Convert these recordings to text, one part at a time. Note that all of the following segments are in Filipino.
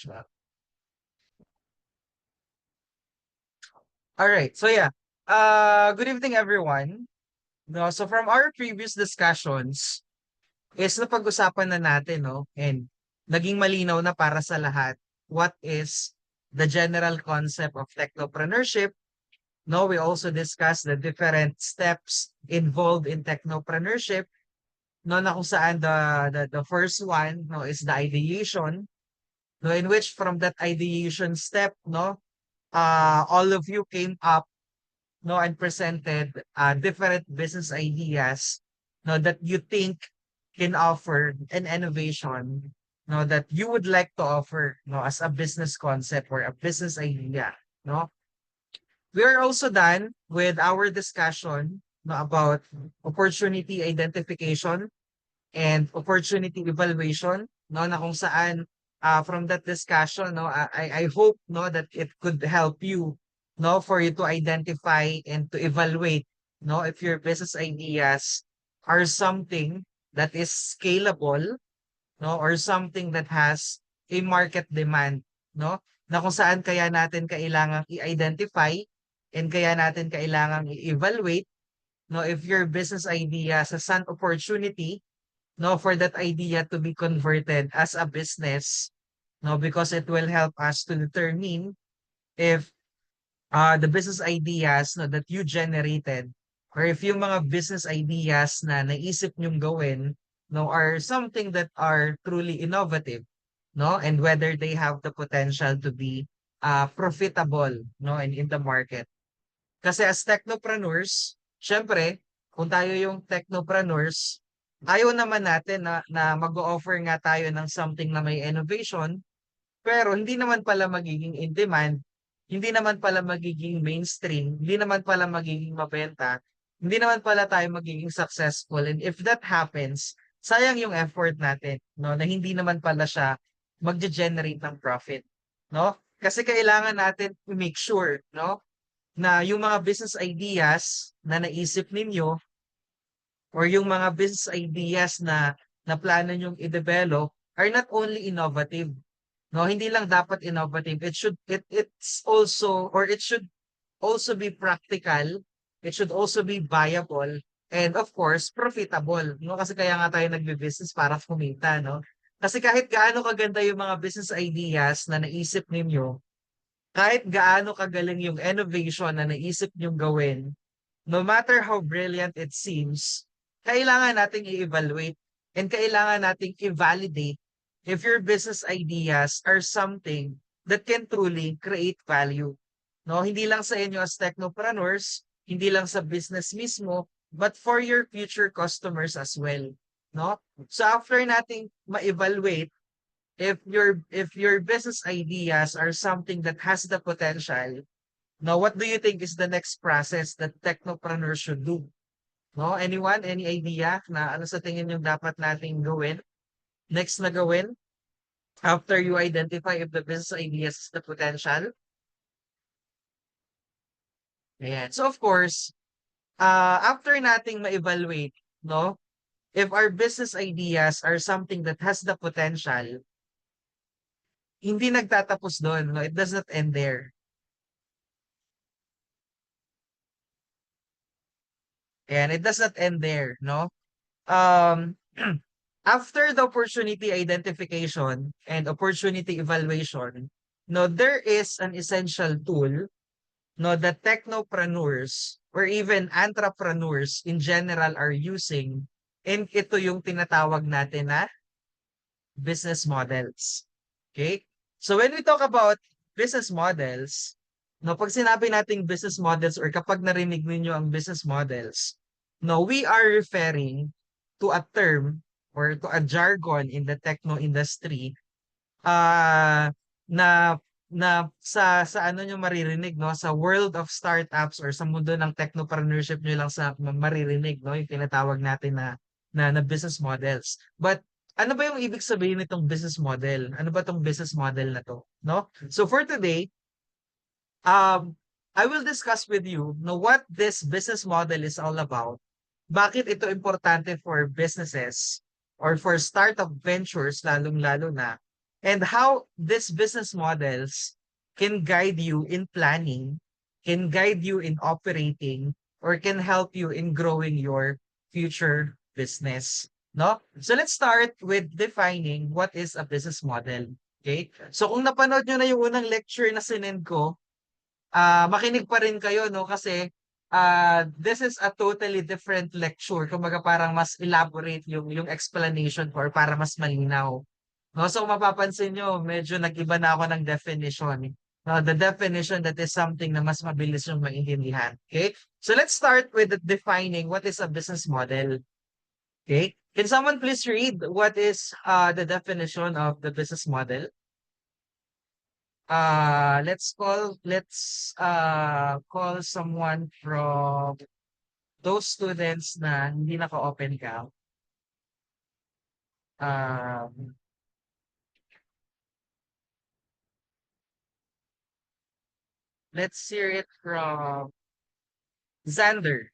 siya. All right. So yeah. Good evening everyone. No, so from our previous discussions is napag-usapan na natin, no, and naging malinaw na para sa lahat what is the general concept of technopreneurship. No, we also discussed the different steps involved in technopreneurship. No, na kung saan the first one, no, is the ideation. No, in which from that ideation step, no, all of you came up, no, and presented different business ideas, no, that you think can offer an innovation, no, that you would like to offer, no, as a business concept or a business idea, no. We are also done with our discussion, no, about opportunity identification and opportunity evaluation, no, na kung saan from that discussion, no, I hope, no, that it could help you, no, for you to identify and to evaluate, no, if your business ideas are something that is scalable, no, or something that has a market demand, no, na kung saan kaya natin kailangang i-identify and kaya natin kailangang i-evaluate, no, if your business idea has an opportunity, no, for that idea to be converted as a business, no, because it will help us to determine if the business ideas, no, that you generated, or if yung mga business ideas na naisip nyong gawin, no, are something that are truly innovative, no, and whether they have the potential to be profitable, no, and in the market. Kasi as technopreneurs, syempre, kung tayo yung technopreneurs, ayaw naman natin na mag-o-offer nga tayo ng something na may innovation, pero hindi naman pala magiging in demand, hindi naman pala magiging mainstream, hindi naman pala magiging mabenta, hindi naman pala tayo magiging successful. And if that happens, sayang yung effort natin, no, na hindi naman pala siya magge-generate ng profit, no? Kasi kailangan natin to make sure, no, na yung mga business ideas na naisip ninyo or yung mga business ideas na plano nyong i-develop are not only innovative. No, hindi lang dapat innovative. It's also, or it should also be practical. It should also be viable and of course profitable. No, kasi kaya nga tayo nagbe-business para kumita, no? Kasi kahit gaano kaganda yung mga business ideas na naisip ninyo, kahit gaano kagaling yung innovation na naisip nyong gawin, no matter how brilliant it seems, kailangan nating i-evaluate and kailangan nating i-validate if your business ideas are something that can truly create value. No, hindi lang sa inyo as technopreneurs, hindi lang sa business mismo, but for your future customers as well. No? So after nating ma-evaluate if your business ideas are something that has the potential, now what do you think is the next process that technopreneurs should do? No, anyone, any idea na ano sa tingin yung dapat nating gawin? Next na gawin after you identify if the business ideas has the potential? Ayan. So of course, after nating ma-evaluate, no, if our business ideas are something that has the potential, hindi nagtatapos doon, no? It does not end there. And it does not end there, no? Um, after the opportunity identification and opportunity evaluation, no, there is an essential tool, no, that technopreneurs or even entrepreneurs in general are using, and ito yung tinatawag natin na business models. Okay? So when we talk about business models, no, pag sinabi nating business models or kapag narinig ninyo ang business models, no, we are referring to a term or to a jargon in the techno industry na sa ano nyo maririnig, no, sa world of startups or sa mundo ng technopreneurship nyo lang sa maririnig, no, yung tinatawag natin na business models. But ano ba yung ibig sabihin nitong business model? Ano ba tong business model na to, no? So for today, I will discuss with you, no, what this business model is all about. Bakit ito importante for businesses or for startup ventures lalong-lalo na, and how these business models can guide you in planning, can guide you in operating, or can help you in growing your future business. No? So let's start with defining what is a business model. Okay? So kung napanood nyo na yung unang lecture na sinend ko, makinig pa rin kayo, no? Kasi this is a totally different lecture. Kumbaga parang mas elaborate yung explanation ko or para mas malinaw. No? So mapapansin nyo, medyo nag-iba na ako ng definition. No, the definition that is something na mas mabilis yung maintindihan. Okay? So let's start with defining what is a business model. Okay? Can someone please read what is the definition of the business model? Let's call someone from those students na hindi naka-open cam. Um, let's hear it from Xander.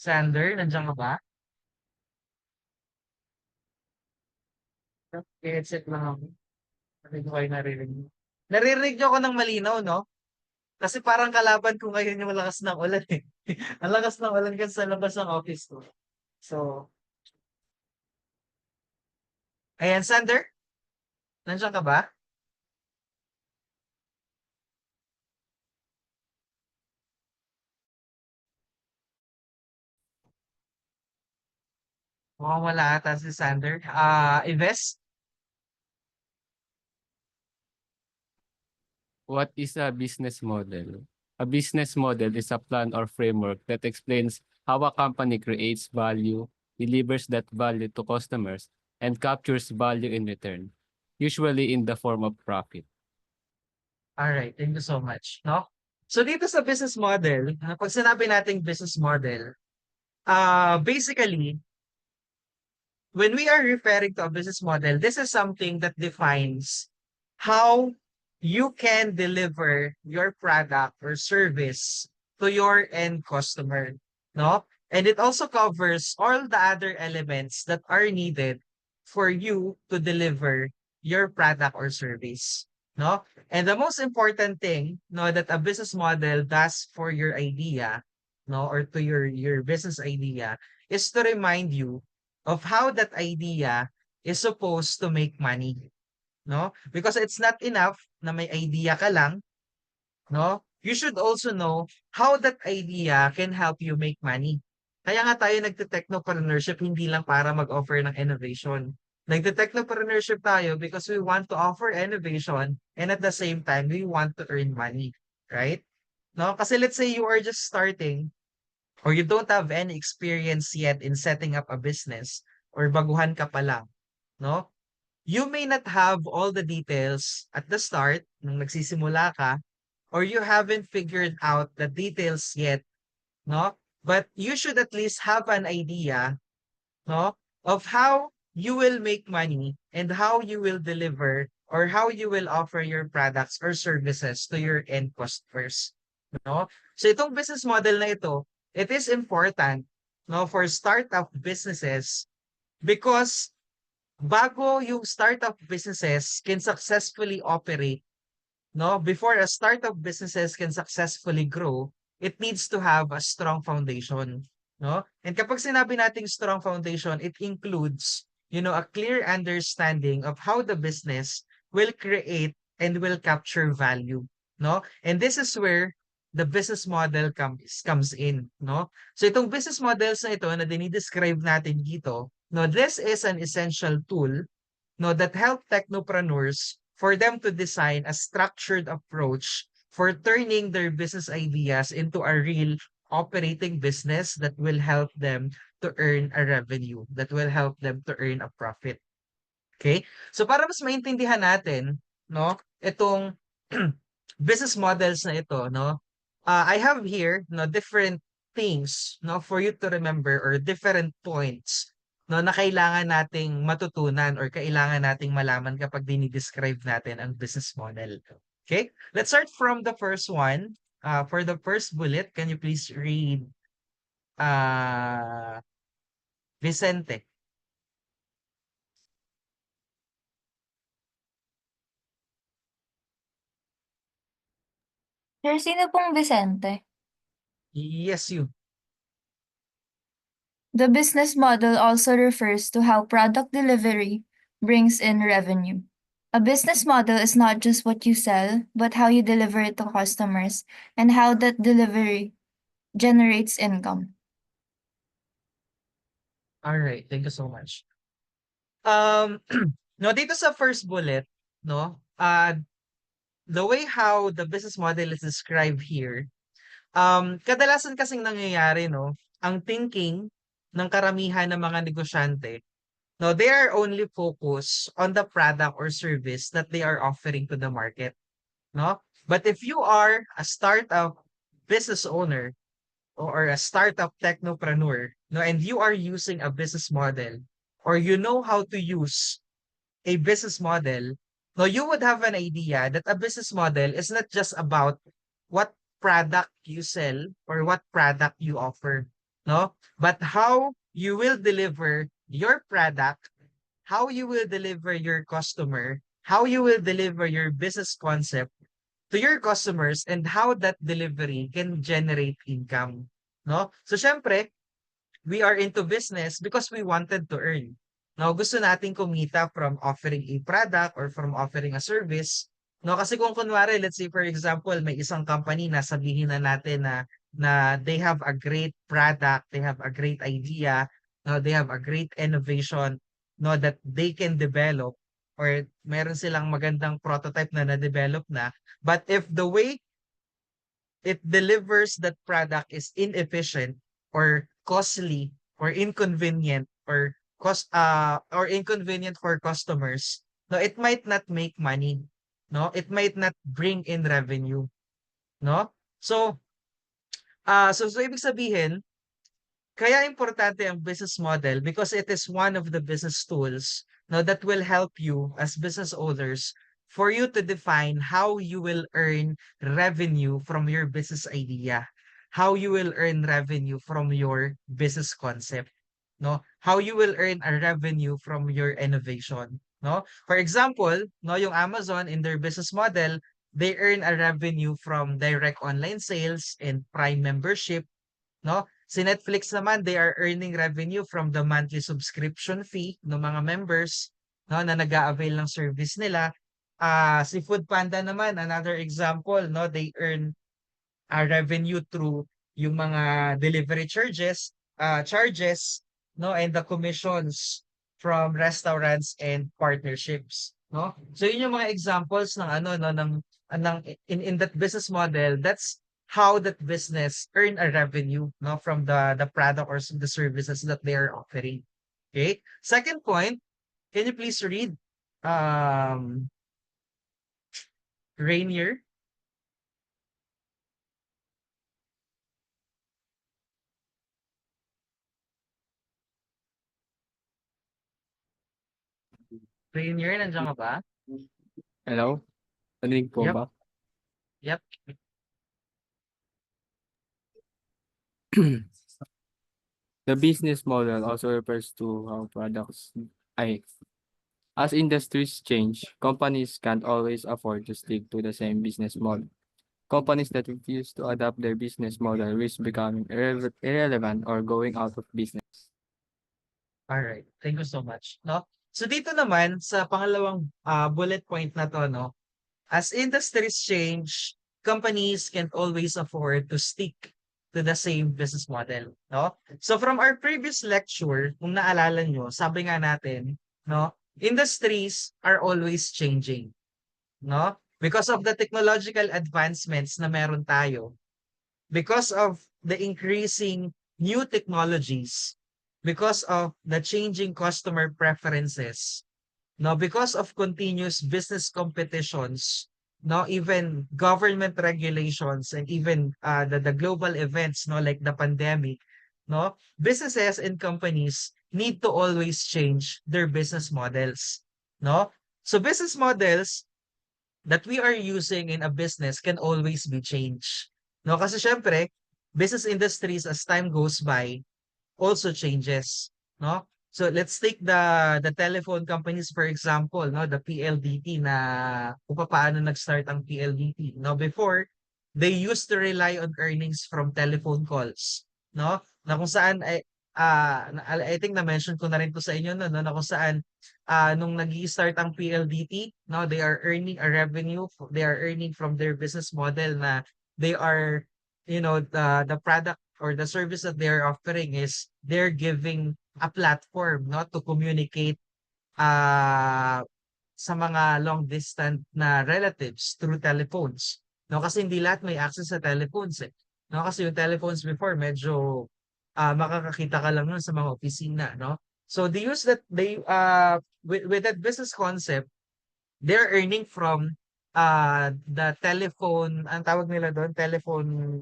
Xander, nandiyan ka ba? Headset lang ako. Hindi ko kayo naririnig. Naririnig niyo ako ng malinaw, no? Kasi parang kalaban ko ngayon yung lakas ng ulan eh. Ang lakas ng ulan kasi sa labas ng office ko. So, ayan, Xander, nandiyan ka ba? Mukhang wala ata si Xander. Ives? What is a business model? A business model is a plan or framework that explains how a company creates value, delivers that value to customers, and captures value in return, usually in the form of profit. Alright, thank you so much. No? So dito sa business model, pag sinabi nating business model, basically, when we are referring to a business model, this is something that defines how you can deliver your product or service to your end customer, no? And it also covers all the other elements that are needed for you to deliver your product or service, no? And the most important thing, no, that a business model does for your idea, no, or to your business idea is to remind you of how that idea is supposed to make money, no? Because it's not enough na may idea ka lang, no? You should also know how that idea can help you make money. Kaya nga tayo nagte-technopreneurship hindi lang para mag-offer ng innovation. Nagte-technopreneurship tayo because we want to offer innovation and at the same time we want to earn money, right? No? Kasi let's say you are just starting or you don't have any experience yet in setting up a business or baguhan ka pa lang, no? You may not have all the details at the start nung nagsisimula ka or you haven't figured out the details yet, no? But you should at least have an idea, no, of how you will make money and how you will deliver or how you will offer your products or services to your end customers, no? So itong business model na ito, it is important, no, for startup businesses because bago yung startup businesses can successfully operate, no, before a startup businesses can successfully grow, it needs to have a strong foundation, no? And kapag sinabi nating strong foundation, it includes, a clear understanding of how the business will create and will capture value, no? And this is where the business model comes in, no? So itong business models na ito na dinidescribe natin dito, no, this is an essential tool, no, that help technopreneurs for them to design a structured approach for turning their business ideas into a real operating business that will help them to earn a revenue, that will help them to earn a profit. Okay? So para mas maintindihan natin, no, itong business models na ito, no, I have here, no, different things, no, for you to remember or different points, no, na kailangan nating matutunan or kailangan nating malaman kapag dinidescribe natin ang business model. Okay? Let's start from the first one. For the first bullet, can you please read Vicente. Sir, sino pong Vicente? Yes, you. The business model also refers to how product delivery brings in revenue. A business model is not just what you sell, but how you deliver it to customers and how that delivery generates income. All right, thank you so much. Um, no, dito sa first bullet, no, the way how the business model is described here, kadalasan kasing nangyayari, no, ang thinking ng karamihan ng mga negosyante, no, they are only focused on the product or service that they are offering to the market, no? But if you are a startup business owner or a startup technopreneur, no, and you are using a business model or you know how to use a business model, no, you would have an idea that a business model is not just about what product you sell or what product you offer, no, but how you will deliver your product, how you will deliver your customer, how you will deliver your business concept to your customers, and how that delivery can generate income, no? So syempre, we are into business because we wanted to earn. No, gusto nating kumita from offering a product or from offering a service. No, kasi kung kunwari, let's say for example, may isang company na sabihin na natin na they have a great product, they have a great idea, no, they have a great innovation, no, that they can develop or meron silang magandang prototype na na-develop na. But if the way it delivers that product is inefficient or costly or inconvenient or inconvenient for customers, no, it might not make money, no, it might not bring in revenue, no. So so ibig sabihin, kaya importante ang business model because it is one of the business tools, no, that will help you as business owners for you to define how you will earn revenue from your business idea, how you will earn revenue from your business concept, no, how you will earn a revenue from your innovation, no. For example, no, yung Amazon in their business model, they earn a revenue from direct online sales and Prime membership, no? Si Netflix naman, they are earning revenue from the monthly subscription fee ng mga members, no, na nag-a-avail ng service nila. Si Foodpanda naman, another example, no, they earn revenue through yung mga delivery charges, no, and the commissions from restaurants and partnerships, no? So yun yung mga examples ng ano no ng in that business model. That's how that business earn a revenue, no, from the product or the services that they are offering. Okay? Second point, can you please read um Rainier? Rainier, nandiyan ka ba? Hello? Narinig po Yep, ba? yep. The business model also refers to how products ay as industries change, companies can't always afford to stick to the same business model. Companies that refuse to adapt their business model risk becoming irrelevant or going out of business. Alright, thank you so much, no? So dito naman sa pangalawang bullet point na 'to, no, as industries change, companies can't always afford to stick to the same business model, no? So from our previous lecture, kung naalala nyo, sabi nga natin, no, industries are always changing, no? Because of the technological advancements na meron tayo, because of the increasing new technologies, because of the changing customer preferences, no, because of continuous business competitions, no, even government regulations and even the global events, no, like the pandemic, no, businesses and companies need to always change their business models, no. So business models that we are using in a business can always be changed, no, kasi syempre business industries as time goes by also changes, no? So let's take the telephone companies for example, no, the PLDT na kung paano nag-start ang PLDT. No, before they used to rely on earnings from telephone calls, no? Na kung saan ay I think na-mention ko na rin to sa inyo no, na kung saan nung nag-start ang PLDT, no, they are earning a revenue, they are earning from their business model na they are the product or the service that they're offering is they're giving a platform no to communicate uh, sa mga long distant na relatives through telephones. No, kasi hindi lahat may access sa telephones eh. No, kasi yung telephones before medyo makakakita ka lang nun sa mga opisina, no? So they use that they with that business concept, they're earning from the telephone, ang tawag nila doon, telephone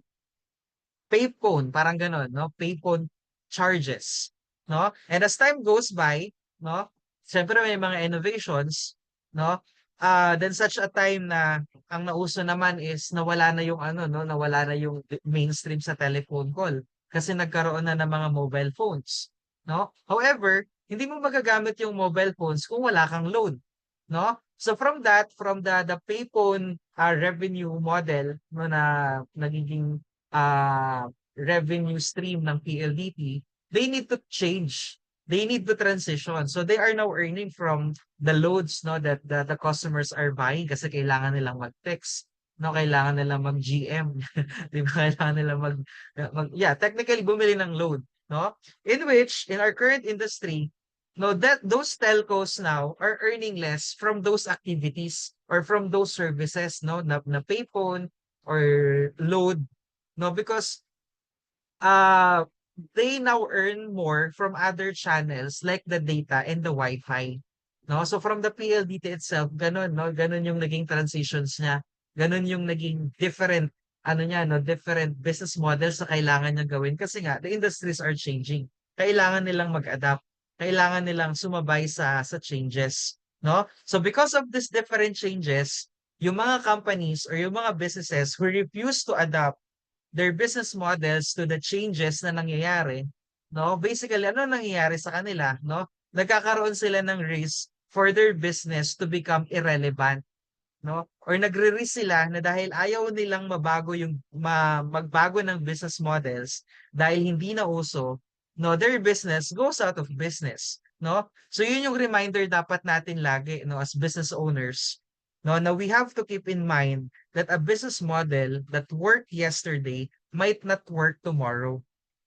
payphone, parang gano'n, no? Payphone charges, no? And as time goes by, no? Siyempre may mga innovations, no? Then such a time na ang nauso naman is nawala na yung ano, no? Nawala na yung mainstream sa telephone call kasi nagkaroon na ng mga mobile phones, no? However, hindi mo magagamit yung mobile phones kung wala kang load, no? So from that, from the payphone revenue model no, na nagiging revenue stream ng PLDT, they need to change. They need to transition. So they are now earning from the loads no that the customers are buying kasi kailangan nilang mag-text, no, kailangan nilang mag-GM, 'di ba? Kailangan nilang yeah, technically bumili ng load, no? In which in our current industry, no, that those telcos now are earning less from those activities or from those services, no, na payphone or load, no, because uh, they now earn more from other channels like the data and the Wi-Fi. No? So from the PLDT itself, ganun, no? Ganun yung naging transitions niya. Ganun yung naging different, ano niya, no? Different business models na kailangan niya gawin. Kasi nga, the industries are changing. Kailangan nilang mag-adapt. Kailangan nilang sumabay sa changes. No? So because of these different changes, yung mga companies or yung mga businesses who refuse to adapt their business models to the changes na nangyayari, no? Basically, ano nangyayari sa kanila, no? Nagkakaroon sila ng risk for their business to become irrelevant, no? Or nagre-risk sila na dahil ayaw nilang mabago yung magbago ng business models dahil hindi na uso, no? Their business goes out of business, no? So yun yung reminder dapat natin lagi, no, as business owners, no, na we have to keep in mind that a business model that worked yesterday might not work tomorrow,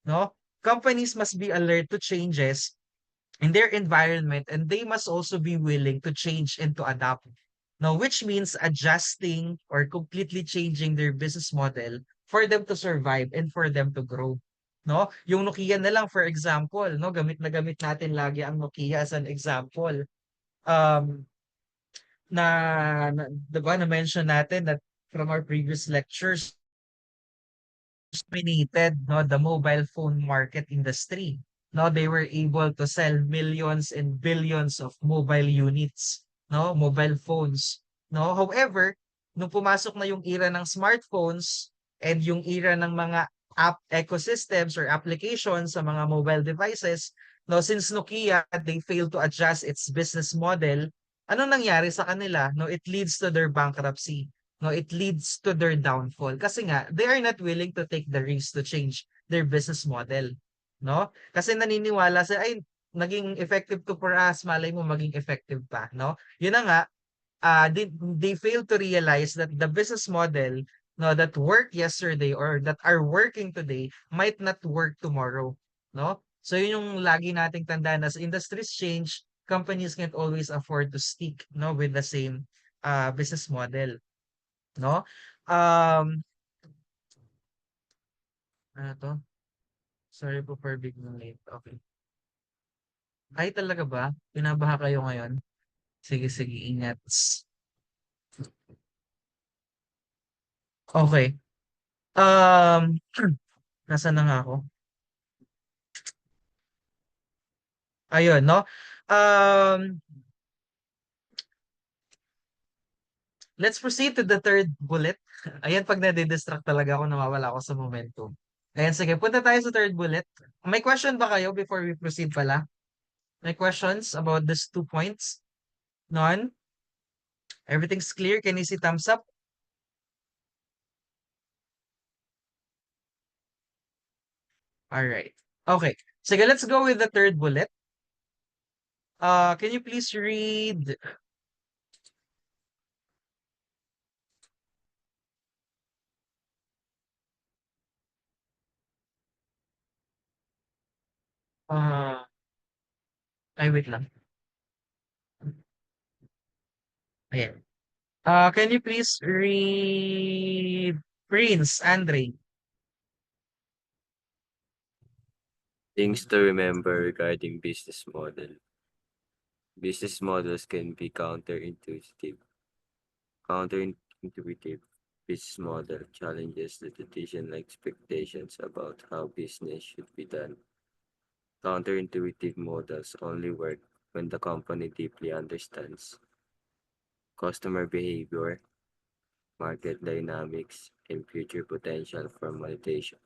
no? Companies must be alert to changes in their environment and they must also be willing to change and to adapt. Now, which means adjusting or completely changing their business model for them to survive and for them to grow. No? Yung Nokia na lang for example, no, gamit na gamit natin lagi ang Nokia as an example. Um, na 'di ba na-mention natin that from our previous lectures dominated no the mobile phone market industry. No, they were able to sell millions and billions of mobile units, no, mobile phones. No, however, nung pumasok na yung era ng smartphones and yung era ng mga app ecosystems or applications sa mga mobile devices, no, since Nokia they failed to adjust its business model, ano nangyari sa kanila? No, it leads to their bankruptcy. No, it leads to their downfall kasi nga they are not willing to take the risk to change their business model, no? Kasi naniniwala sa ay naging effective to for us, malay mo maging effective pa, no? Yun na nga, they fail to realize that the business model no that worked yesterday or that are working today might not work tomorrow, no? So yun yung lagi nating tandaan as industries change, companies can't always afford to stick no with the same business model. No? Um, ano 'to? Sorry po for being late. Okay. Ay talaga ba? Kinabahan kayo ngayon? Sige, sige, ingat. Okay. Um, nasaan na nga ako? Ayun, no? Um, let's proceed to the third bullet. Ayan, pag nade-distract talaga ako, nawawala ako sa momentum. Ayan, sige. Punta tayo sa third bullet. May question ba kayo before we proceed pala? May questions about these 2 points? None? Everything's clear? Can you see thumbs up? All right. Okay. Sige, let's go with the third bullet. Can you please read ay wait lang. Ayan. Can you please read Prince Andre? Things to remember regarding business model. Business models can be counterintuitive. Counterintuitive business model challenges the traditional expectations about how business should be done. Counterintuitive models only work when the company deeply understands customer behavior, market dynamics, and future potential for monetization.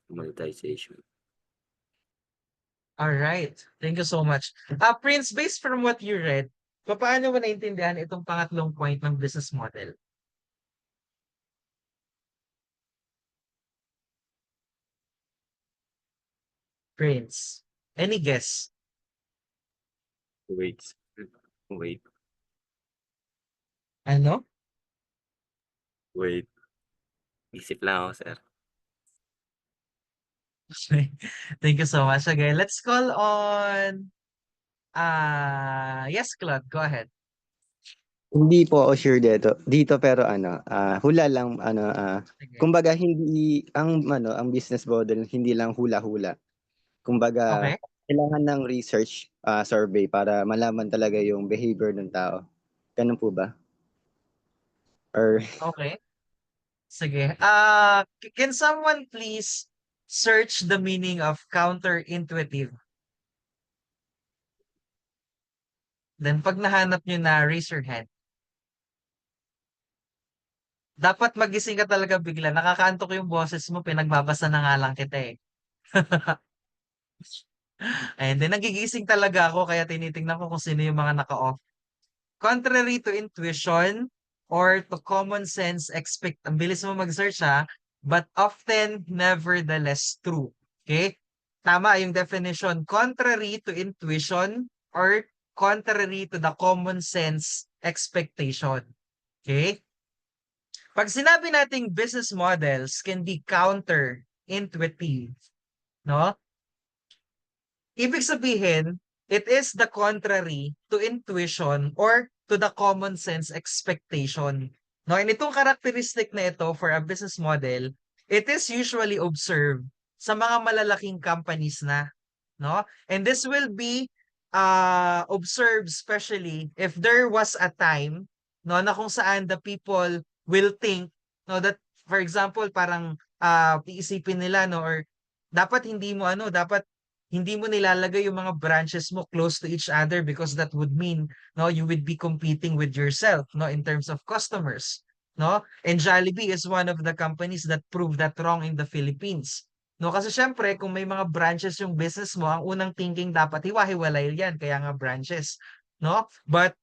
All right. Thank you so much. Prince, based from what you read, paano mo naintindihan itong pangatlong point ng business model? Prince, any guess? Wait, wait, Ano? wait. Isip lang ako, sir. Thank you so much. Okay, let's call on yes, Claude, go ahead. Hindi po ako sure dito pero hula lang Sige. kumbaga hindi ang business model hindi lang hula-hula. Kumbaga Okay. kailangan ng research survey para malaman talaga yung behavior ng tao. Ganun po ba? Or Okay. Sige. Can someone please search the meaning of counterintuitive? Then pag nahanap nyo na, raise your hand. Dapat magising ka talaga bigla. Nakakaantok yung boses mo, pinagbabasa na nga lang kita eh. And then nagigising talaga ako kaya tinitingnan ko kung sino yung mga naka-off. Contrary to intuition or to common sense ang bilis mo mag-search ha, but often nevertheless true. Okay? Tama yung definition. Contrary to intuition or contrary to the common sense expectation. Okay? Pag sinabi nating business models can be counterintuitive, no? Ibig sabihin, it is the contrary to intuition or to the common sense expectation. No, and itong characteristic na ito for a business model, it is usually observed sa mga malalaking companies na, no? And this will be observed especially if there was a time, no, na kung saan the people will think, no, that for example, parang iisipin nila, no, or dapat hindi mo nilalagay yung mga branches mo close to each other because that would mean, no, you would be competing with yourself, no, in terms of customers, no? And Jollibee is one of the companies that proved that wrong in the Philippines. No, kasi syempre kung may mga branches yung business mo, ang unang thinking dapat hiwa-hiwalay yan, kaya nga branches, no? But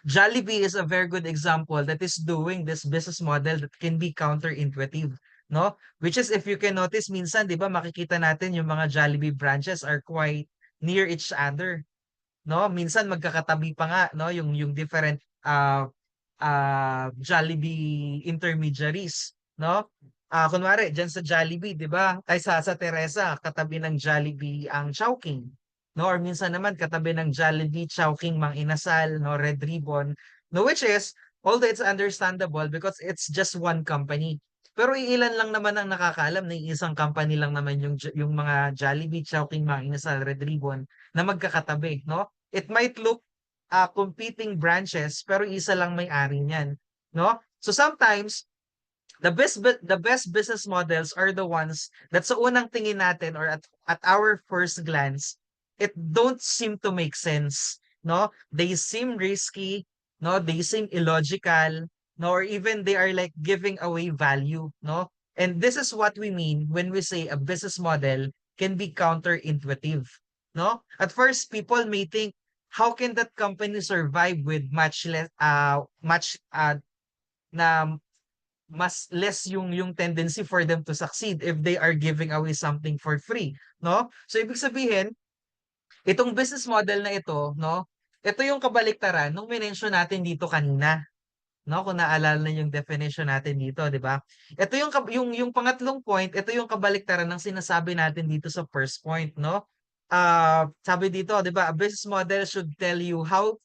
Jollibee is a very good example that is doing this business model that can be counterintuitive, no? Which is if you can notice minsan, 'di ba, makikita natin yung mga Jollibee branches are quite near each other, no? Minsan magkakatabi pa nga, no, yung different Jollibee intermediaries, no? Kunwari diyan sa Jollibee, 'di ba? Ay sa Teresa, katabi ng Jollibee ang Chowking. No, or minsan naman katabi ng Jollibee, Chowking, Mang Inasal, no, Red Ribbon. No, which is, although it's understandable because it's just one company. Pero iilan lang naman ang nakakaalam na isang company lang naman yung mga Jollibee, Chowking, Mang Inasal, Red Ribbon na magkakatabi, no? It might look competing branches pero isa lang may-ari niyan, no? So sometimes the best business models are the ones that sa unang tingin natin or at our first glance, it don't seem to make sense, no? They seem risky, no? They seem illogical, no? Or even they are like giving away value, no? And this is what we mean when we say a business model can be counterintuitive. No? At first, people may think, how can that company survive with much less na mas less yung tendency for them to succeed if they are giving away something for free, no? So ibig sabihin, itong business model na ito, no? Ito yung kabaliktaran nung minention natin dito kanina, no? Kung naalala na yung definition natin dito, 'di ba? Ito yung pangatlong point, ito yung kabaliktaran ng sinasabi natin dito sa first point, no? Sabi dito, 'di ba? A business model should tell you how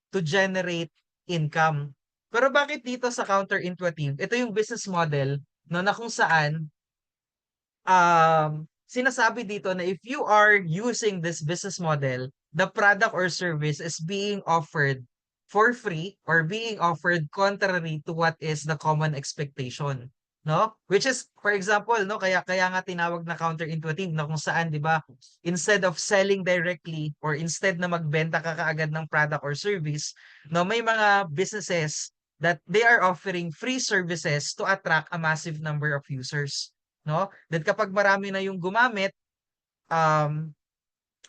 to generate income. Pero bakit dito sa counterintuitive? Ito yung business model no na kung saan sinasabi dito na if you are using this business model, the product or service is being offered for free or being offered contrary to what is the common expectation, no? Which is, for example, no, kaya nga tinawag na counterintuitive na kung saan, 'di ba, instead of selling directly or instead na magbenta ka kaagad ng product or service, no, may mga businesses that they are offering free services to attract a massive number of users, no? Then kapag marami na yung gumamit, um,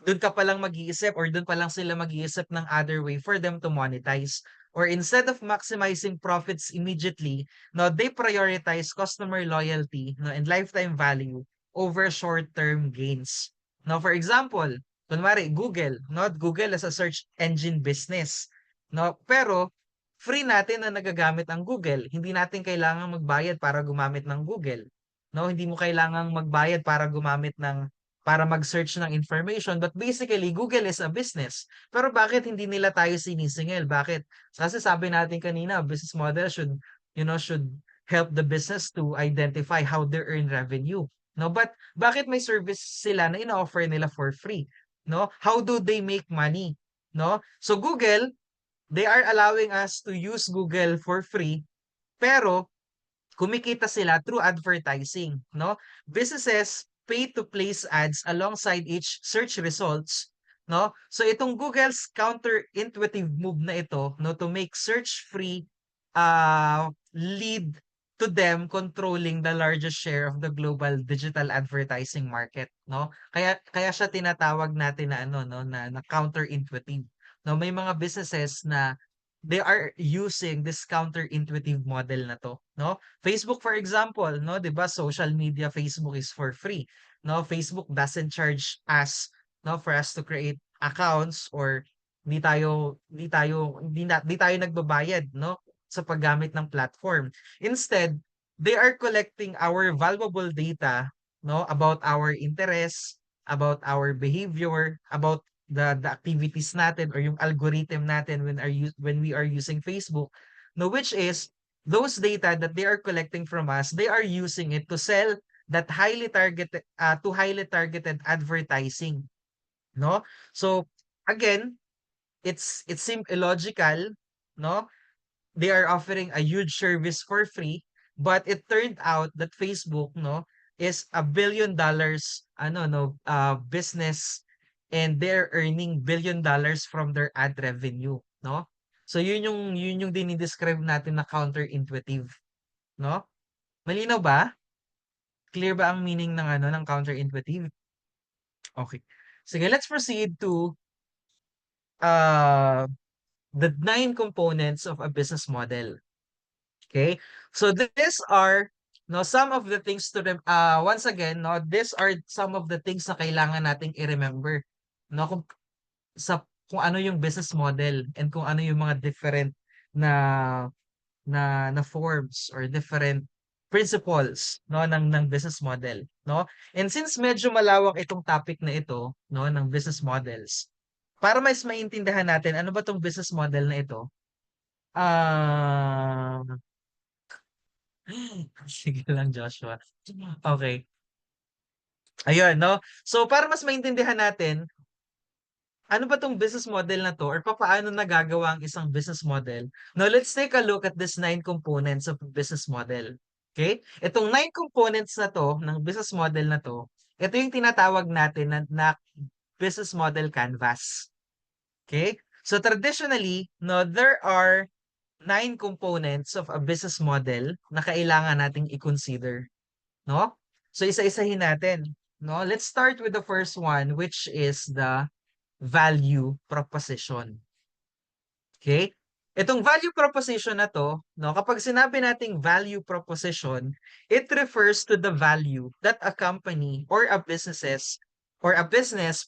doon ka palang mag-iisip or doon pa lang sila mag-iisip ng other way for them to monetize. Or instead of maximizing profits immediately, no, they prioritize customer loyalty, no, and lifetime value over short-term gains. Now, for example, kunwari, Google, no? Google as a search engine business, no? Pero free natin na nagagamit ang Google. Hindi natin kailangang magbayad para gumamit ng Google. No, hindi mo kailangang magbayad para mag-search ng information. But basically, Google is a business. Pero bakit hindi nila tayo sinisingil? Bakit? Kasi sabi natin kanina, business model should help the business to identify how they earn revenue. No, but bakit may service sila na ina-offer nila for free? No? How do they make money? No? So Google, they are allowing us to use Google for free, pero kumikita sila through advertising, no? Businesses pay to place ads alongside each search results, no? So itong Google's counterintuitive move na ito, no, to make search free lead to them controlling the largest share of the global digital advertising market, no? Kaya siya tinatawag natin na ano, no, na counterintuitive. No, may mga businesses na they are using this counterintuitive model na to, no? Facebook, for example, no, 'di ba, social media, Facebook is for free, no? Facebook doesn't charge us, no, for us to create accounts, or di tayo nagbabayad, no, sa paggamit ng platform. Instead, they are collecting our valuable data, no, about our interests, about our behavior, about the activities natin or yung algorithm natin when we are using Facebook, no, which is those data that they are collecting from us, they are using it to sell that highly targeted advertising, no? So again, it seemed illogical, no? They are offering a huge service for free, but it turned out that Facebook, no, is $1 billion business, and they're earning $1 billion from their ad revenue, no? So yun yung dinidescribe natin na counterintuitive, no? Malinaw ba? Clear ba ang meaning ng counterintuitive? Okay. Sige, let's proceed to the 9 components of a business model. Okay? So these are some of the things to once again, no, these are some of the things na kailangan nating i-remember, no, kung ano yung business model and kung ano yung mga different na forms or different principles, no, ng business model, no? And since medyo malawak itong topic na ito, no, ng business models, para mas maintindihan natin ano ba tong business model na ito, sige lang, Joshua. Okay. Ayun, no? So, para mas maintindihan natin, ano ba tong business model na to or papaano nagagawa ang isang business model? Now, let's take a look at these 9 components of a business model. Okay? Itong 9 components na to, ng business model na to, ito yung tinatawag natin na business model canvas. Okay? So, traditionally, no, there are 9 components of a business model na kailangan nating i-consider. no? So isa-isahin natin, no? Let's start with the first one, which is the value proposition. Okay? Itong value proposition na to, no, kapag sinabi nating value proposition, it refers to the value that a company or a business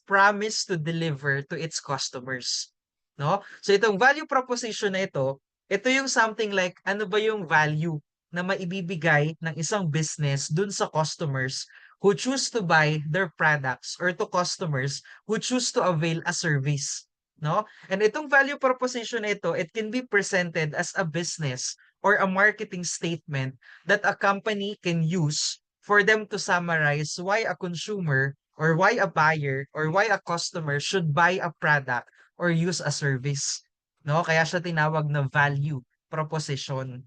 promise to deliver to its customers. No? So itong value proposition na ito yung something like ano ba yung value na maibibigay ng isang business dun sa customers who choose to buy their products or to customers who choose to avail a service. No? And itong value proposition na ito, it can be presented as a business or a marketing statement that a company can use for them to summarize why a consumer or why a buyer or why a customer should buy a product or use a service. No? Kaya siya tinawag na value proposition.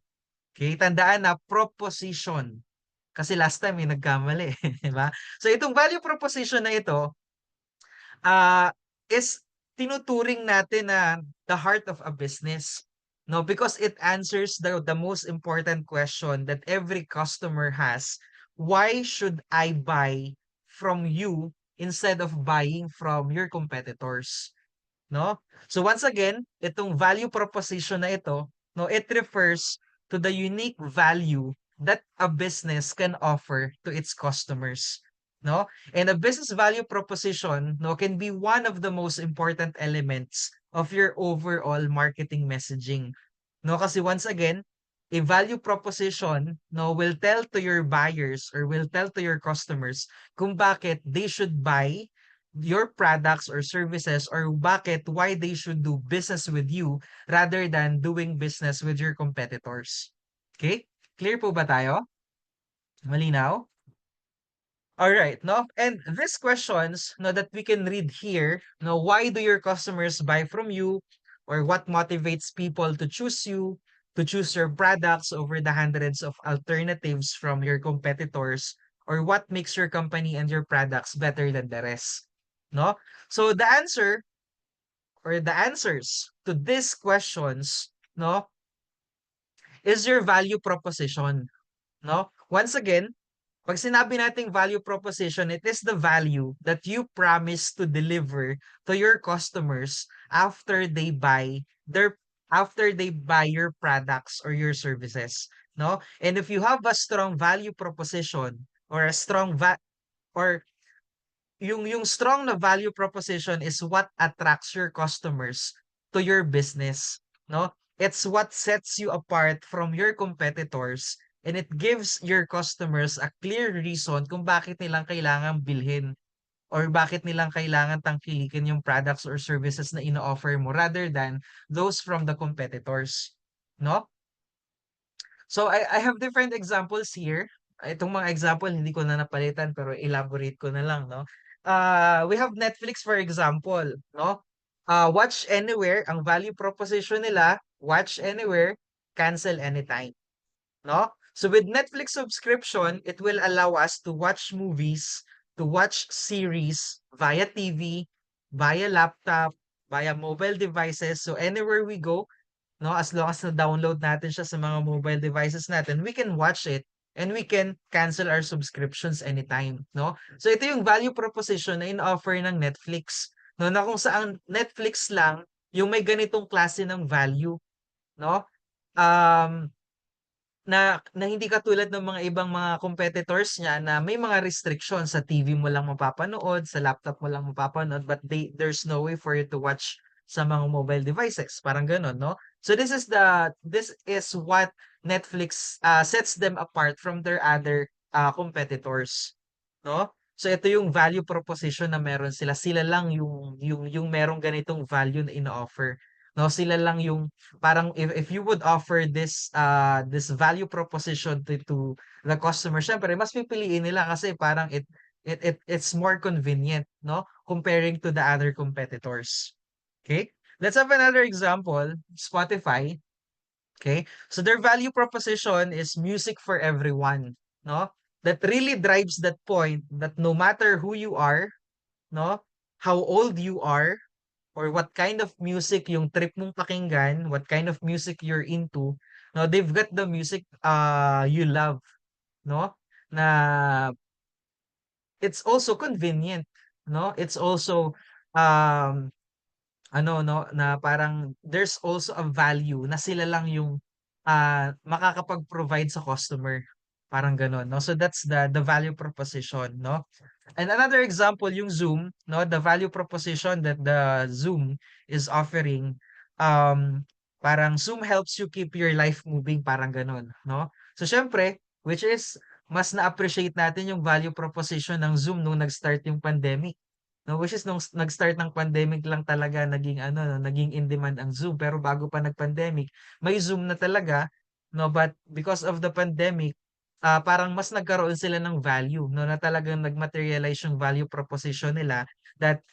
Okay? Tandaan na proposition. Kasi last time may nagkamali, di ba? So itong value proposition na ito, is tinuturing natin na the heart of a business. No, because it answers the most important question that every customer has. Why should I buy from you instead of buying from your competitors? No? So once again, itong value proposition na ito, no, it refers to the unique value that a business can offer to its customers. No? And a business value proposition, no, can be one of the most important elements of your overall marketing messaging. No, kasi once again, a value proposition, no, will tell to your buyers or will tell to your customers kung bakit they should buy your products or services or why they should do business with you rather than doing business with your competitors. Okay? Clear po ba tayo? Malinaw? All right, no? And these questions, no, that we can read here, no, why do your customers buy from you? Or what motivates people to choose you, to choose your products over the hundreds of alternatives from your competitors? Or what makes your company and your products better than the rest? No? So the answer or the answers to these questions, no, is your value proposition. No? Once again, pag sinabi nating value proposition, it is the value that you promise to deliver to your customers after they buy your products or your services, no? And if you have a strong value proposition or a strong or yung strong na value proposition is what attracts your customers to your business, no? It's what sets you apart from your competitors and it gives your customers a clear reason kung bakit nilang kailangan bilhin or bakit nilang kailangan tangkilikin yung products or services na ino-offer mo rather than those from the competitors, no? So I have different examples here. Itong mga example hindi ko na napalitan pero elaborate ko na lang, no? We have Netflix for example, no? Watch anywhere, ang value proposition nila, watch anywhere, cancel anytime, no? So with Netflix subscription, it will allow us to watch movies, to watch series via TV, via laptop, via mobile devices. So anywhere we go, no, as long as na-download natin siya sa mga mobile devices natin, we can watch it and we can cancel our subscriptions anytime, no? So ito yung value proposition na in-offer ng Netflix, no, na kung saan Netflix lang yung may ganitong klase ng value, no? Um, na hindi katulad ng mga ibang mga competitors niya na may mga restrictions sa TV mo lang mapapanood, sa laptop mo lang mapapanood, but there's no way for you to watch sa mga mobile devices. Parang gano'n, no? So this is what Netflix sets them apart from their other competitors, no? So ito yung value proposition na meron sila. Sila lang yung merong ganitong value na ino-offer. No, sila lang yung parang if you would offer this value proposition to the customer, syempre mas pipiliin nila kasi parang it's more convenient, no? Comparing to the other competitors. Okay? Let's have another example, Spotify. Okay? So their value proposition is music for everyone, no? That really drives that point that no matter who you are, no? How old you are, or what kind of music yung trip mong pakinggan, what kind of music you're into, no, they've got the music you love, no? na it's also convenient, no? It's also um ano no na parang there's also a value na sila lang yung makakapag-provide sa customer. Parang gano'n, no? So that's the value proposition, no? And another example, yung Zoom, no? The value proposition that the Zoom is offering, um, parang Zoom helps you keep your life moving, parang gano'n, no? So syempre, which is mas na-appreciate natin yung value proposition ng Zoom nung nag-start yung pandemic. No, which is nung nag-start ng pandemic lang talaga naging ano, no, naging in demand ang Zoom. Pero bago pa nag-pandemic, may Zoom na talaga, no? But because of the pandemic, parang mas nagkaroon sila ng value, no? Na talagang nag-materialize yung value proposition nila that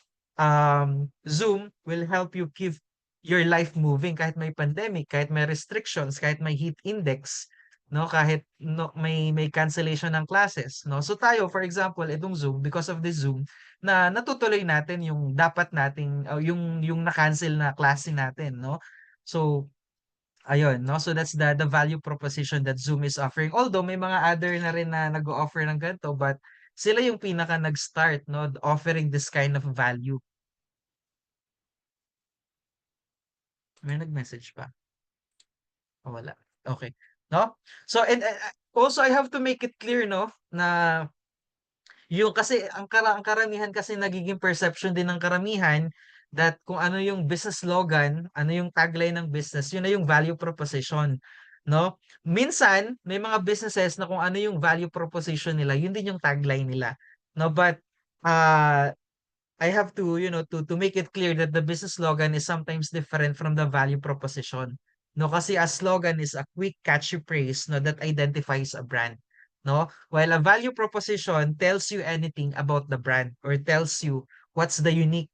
Zoom will help you keep your life moving kahit may pandemic, kahit may restrictions, kahit may heat index, no? Kahit no, may cancellation ng classes, no? So tayo, for example, itong Zoom, because of this Zoom, na natutuloy natin yung dapat nating yung na-cancel na klase natin, no? So ayun, no? So that's the value proposition that Zoom is offering. Although may mga other na rin na nag-o-offer ng ganito, but sila yung pinaka nag-start, no, offering this kind of value. May nag-message pa? O wala. Okay. No? So and also I have to make it clear, no, na yung kasi ang karamihan kasi nagiging perception din ng karamihan that kung ano yung business slogan, ano yung tagline ng business, yun na yung value proposition, no? Minsan, may mga businesses na kung ano yung value proposition nila, yun din yung tagline nila, no? But uh, I have to, to make it clear that the business slogan is sometimes different from the value proposition. No, kasi a slogan is a quick, catchy phrase, no, that identifies a brand. No, while a value proposition tells you anything about the brand or tells you what's the unique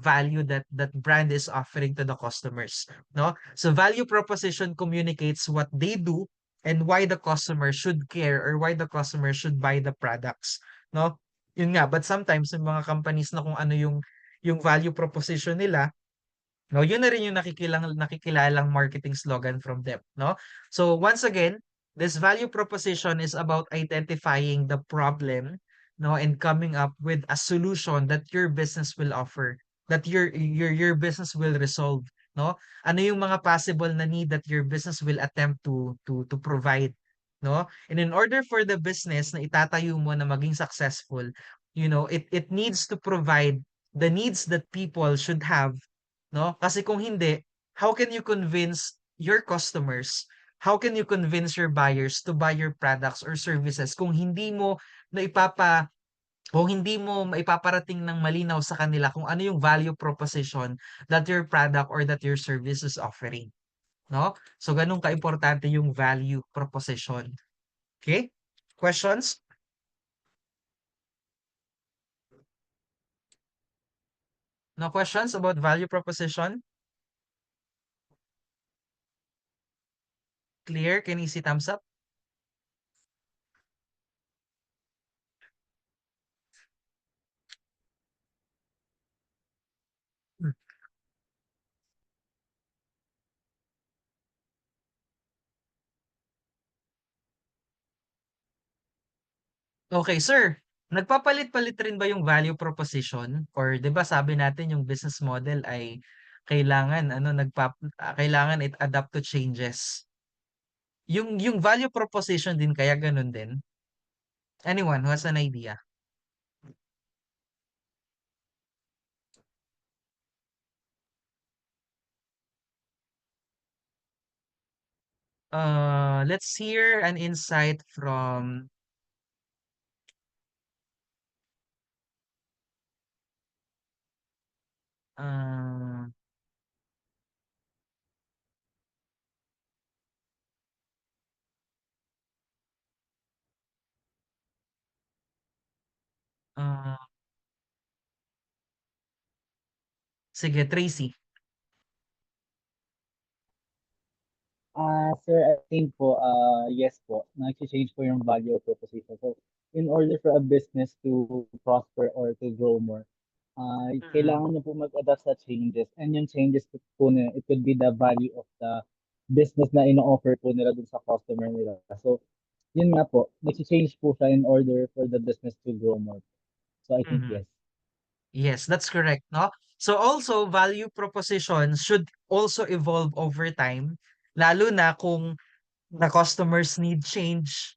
value that brand is offering to the customers. No, so value proposition communicates what they do and why the customer should care or why the customer should buy the products. No, yun nga, but sometimes yung mga companies na kung ano yung value proposition nila, no, yun na rin yung nakikilalang marketing slogan from them, no? So once again, this value proposition is about identifying the problem, no, and coming up with a solution that your business will offer, that your business will resolve, no? Ano yung mga possible na need that your business will attempt to provide, no? And in order for the business na itatayo mo na maging successful, it needs to provide the needs that people should have, no? Kasi kung hindi, how can you convince your customers? How can you convince your buyers to buy your products or services kung hindi mo maipaparating ng malinaw sa kanila kung ano yung value proposition that your product or that your service is offering, no? So ganun kaimportante yung value proposition. Okay? Questions? No questions about value proposition? Clear? Can you see thumbs up? Hmm. Okay, sir. Nagpapalit-palit rin ba yung value proposition? Or 'di ba sabi natin yung business model ay kailangan it adapt to changes. Yung value proposition din kaya ganun din? Anyone who has an idea? Let's hear an insight from uh, uh, sige, Tracy. Sir, I think po, yes po, nag-change po yung value proposition. So, in order for a business to prosper or to grow more, Mm. kailangan nyo po mag-adapt sa changes. And yung changes po na, it could be the value of the business na ino-offer po nila dun sa customer nila. So, yun nga po, nag-change po siya in order for the business to grow more. So I think Mhm. yes. Yes, that's correct, no? So also, value propositions should also evolve over time, lalo na kung the customers need change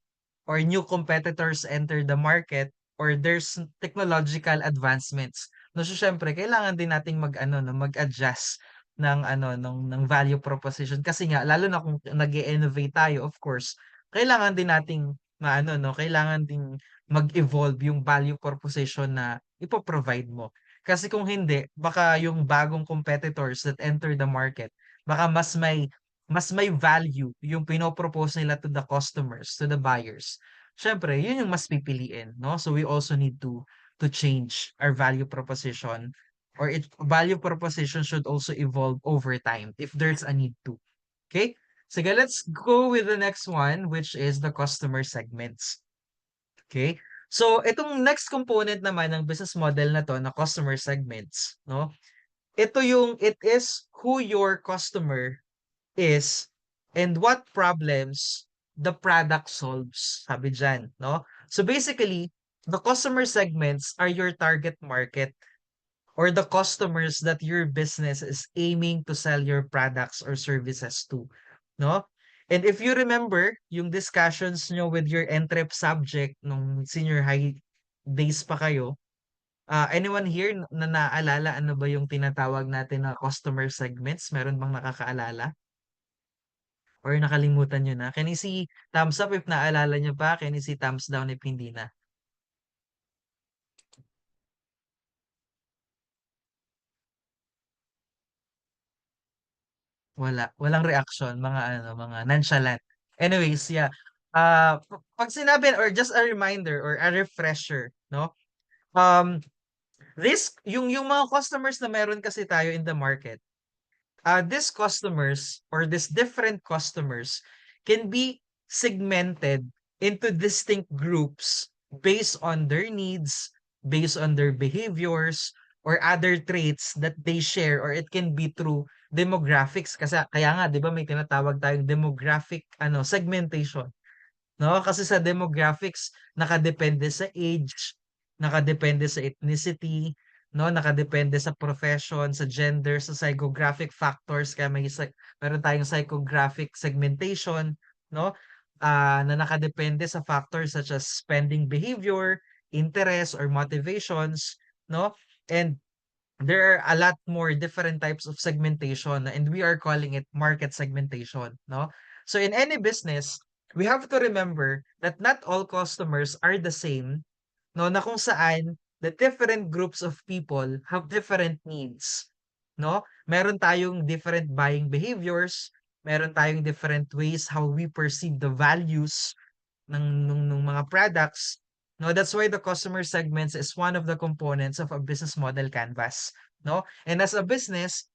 or new competitors enter the market or there's technological advancements. No, so syempre kailangan din nating mag-ano no, mag-adjust ng ano ng value proposition kasi nga lalo na kung nag-innovate tayo, of course, kailangan din nating maano no, kailangan din mag-evolve yung value proposition na ipo-provide mo. Kasi kung hindi, baka yung bagong competitors that enter the market, baka mas may value yung pinopropose nila to the customers, to the buyers. Siyempre, yun yung mas pipiliin, no? So we also need to change our value proposition or value proposition should also evolve over time if there's a need to. Okay? Sige, let's go with the next one, which is the customer segments. Okay? So, itong next component naman ng business model na to, na customer segments, no? It is who your customer is and what problems the product solves, sabi diyan, no? So basically, the customer segments are your target market or the customers that your business is aiming to sell your products or services to, no? And if you remember yung discussions nyo with your entrep subject nung senior high days pa kayo, anyone here na naalala ano ba yung tinatawag natin na customer segments? Meron bang nakakaalala? Or nakalimutan niyo na? Can you see thumbs up if naalala niyo pa? Can you see thumbs down if hindi na? Wala. Walang reaction. Mga nonchalant. Anyways, yeah. Pag sinabi or just a reminder or a refresher, no? Um, yung mga customers na meron kasi tayo in the market, these customers or these different customers can be segmented into distinct groups based on their needs, based on their behaviors, or other traits that they share, or it can be through demographics. Kasi kaya nga, di ba may tinatawag tayong demographic segmentation. No? Kasi sa demographics, nakadepende sa age, nakadepende sa ethnicity, no? Nakadepende sa profession, sa gender, sa psychographic factors. Kaya meron tayong psychographic segmentation, no? Na nakadepende sa factors such as spending behavior, interest, or motivations, no? And there are a lot more different types of segmentation and we are calling it market segmentation, no? So in any business, we have to remember that not all customers are the same, no? Na kung saan the different groups of people have different needs, no? Meron tayong different buying behaviors, meron tayong different ways how we perceive the values ng mga products. No, that's why the customer segments is one of the components of a business model canvas. No, and as a business,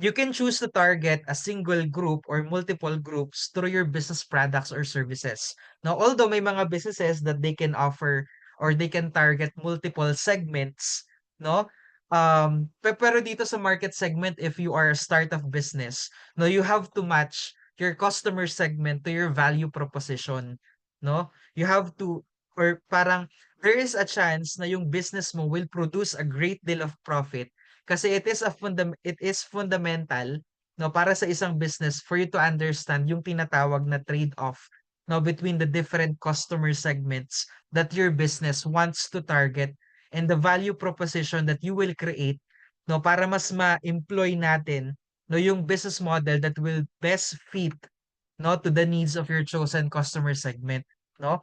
you can choose to target a single group or multiple groups through your business products or services. Now, although may mga businesses that they can offer or they can target multiple segments, no? Pero dito sa market segment, if you are a startup business, no, you have to match your customer segment to your value proposition, no? You have to, or parang there is a chance na yung business mo will produce a great deal of profit kasi it is fundamental no para sa isang business for you to understand yung tinatawag na trade-off no between the different customer segments that your business wants to target and the value proposition that you will create no para mas ma-employ natin no yung business model that will best fit no to the needs of your chosen customer segment no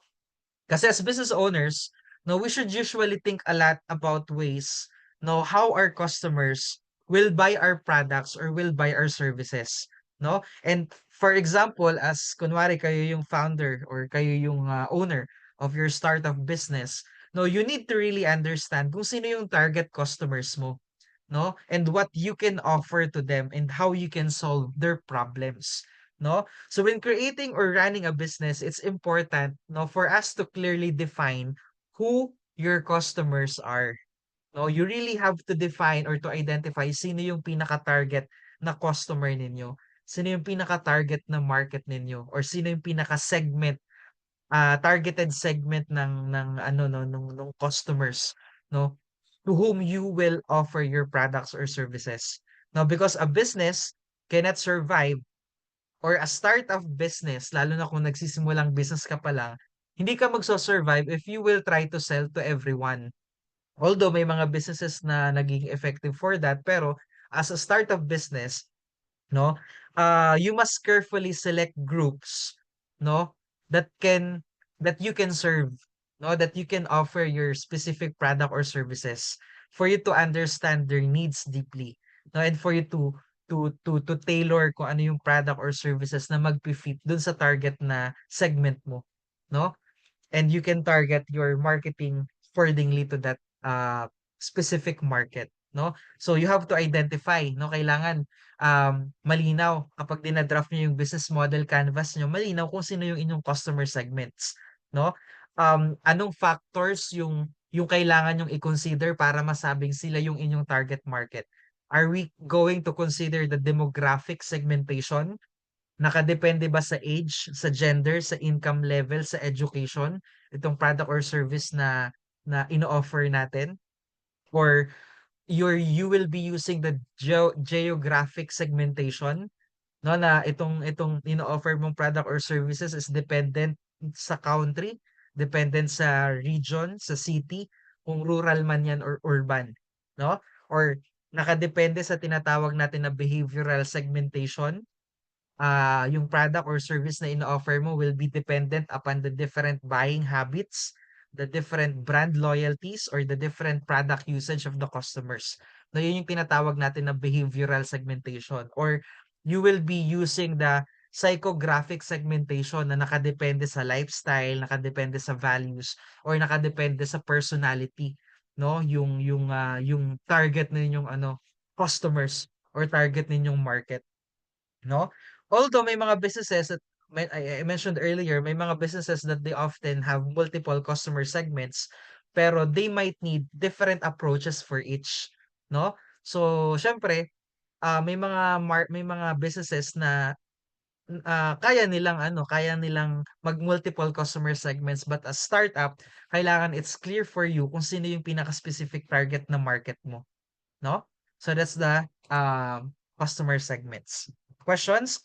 kasi as business owners, no, we should usually think a lot about ways, no, how our customers will buy our products or will buy our services, no? And for example, as kunwari kayo yung founder or kayo yung owner of your startup business, no, you need to really understand kung sino yung target customers mo, no? And what you can offer to them and how you can solve their problems, no? So when creating or running a business, it's important, no, for us to clearly define who your customers are. No, you really have to define or to identify sino yung pinaka-target na customer ninyo. Sino yung pinaka-target na market ninyo or sino yung pinaka-segment targeted segment ng ano no nung customers, no, to whom you will offer your products or services. No, because a business cannot survive, or a start of business, lalo na kung nagsisimulang business ka pa lang, hindi ka magso-survive if you will try to sell to everyone. Although may mga businesses na naging effective for that, pero as a start of business, no, you must carefully select groups, no, that can that you can serve, no, that you can offer your specific product or services, for you to understand their needs deeply, no, and for you to tailor kung ano yung product or services na magpi-fit dun sa target na segment mo, no, and you can target your marketing accordingly to that specific market, no? So you have to identify, no? Kailangan malinaw kapag dinadraft niyo yung business model canvas niyo, malinaw kung sino yung inyong customer segments, no? Anong factors yung kailangan yung i-consider para masabing sila yung inyong target market? Are we going to consider the demographic segmentation? Nakadepende ba sa age, sa gender, sa income level, sa education, itong product or service na ino-offer natin? Or you will be using the geographic segmentation, no, na itong ino-offer mong product or services is dependent sa country, dependent sa region, sa city, kung rural man yan or urban, no? Or nakadepende sa tinatawag natin na behavioral segmentation, yung product or service na ino-offer mo will be dependent upon the different buying habits, the different brand loyalties, or the different product usage of the customers. No, yun yung tinatawag natin na behavioral segmentation. Or you will be using the psychographic segmentation na nakadepende sa lifestyle, nakadepende sa values, or nakadepende sa personality, no? Yung target ninyong ano, customers or target ninyong market, no? Although may mga businesses that I mentioned earlier, may mga businesses that they often have multiple customer segments, pero they might need different approaches for each, no? So, syempre, may mga businesses na kaya nilang mag-multiple customer segments, but as startup, kailangan it's clear for you kung sino yung pinaka-specific target na market mo, no? So that's the customer segments. Questions?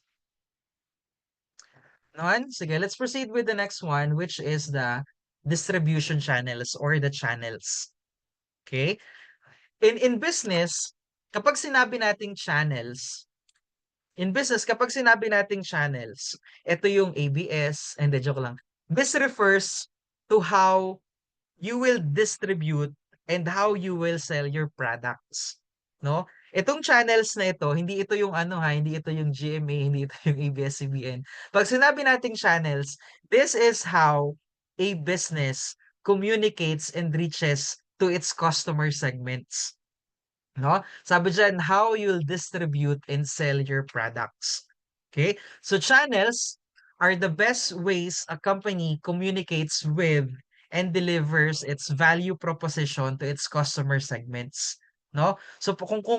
None? Sige, let's proceed with the next one, which is the distribution channels or the channels. Okay? In business, kapag sinabi nating channels, ito yung ABS, and the joke lang. This refers to how you will distribute and how you will sell your products, no? Itong channels na ito, hindi ito yung ano ha, hindi ito yung GMA, hindi ito yung ABS-CBN. Pag sinabi nating channels, this is how a business communicates and reaches to its customer segments, no? Sabi diyan, how you'll distribute and sell your products. Okay? So channels are the best ways a company communicates with and delivers its value proposition to its customer segments, no? So kung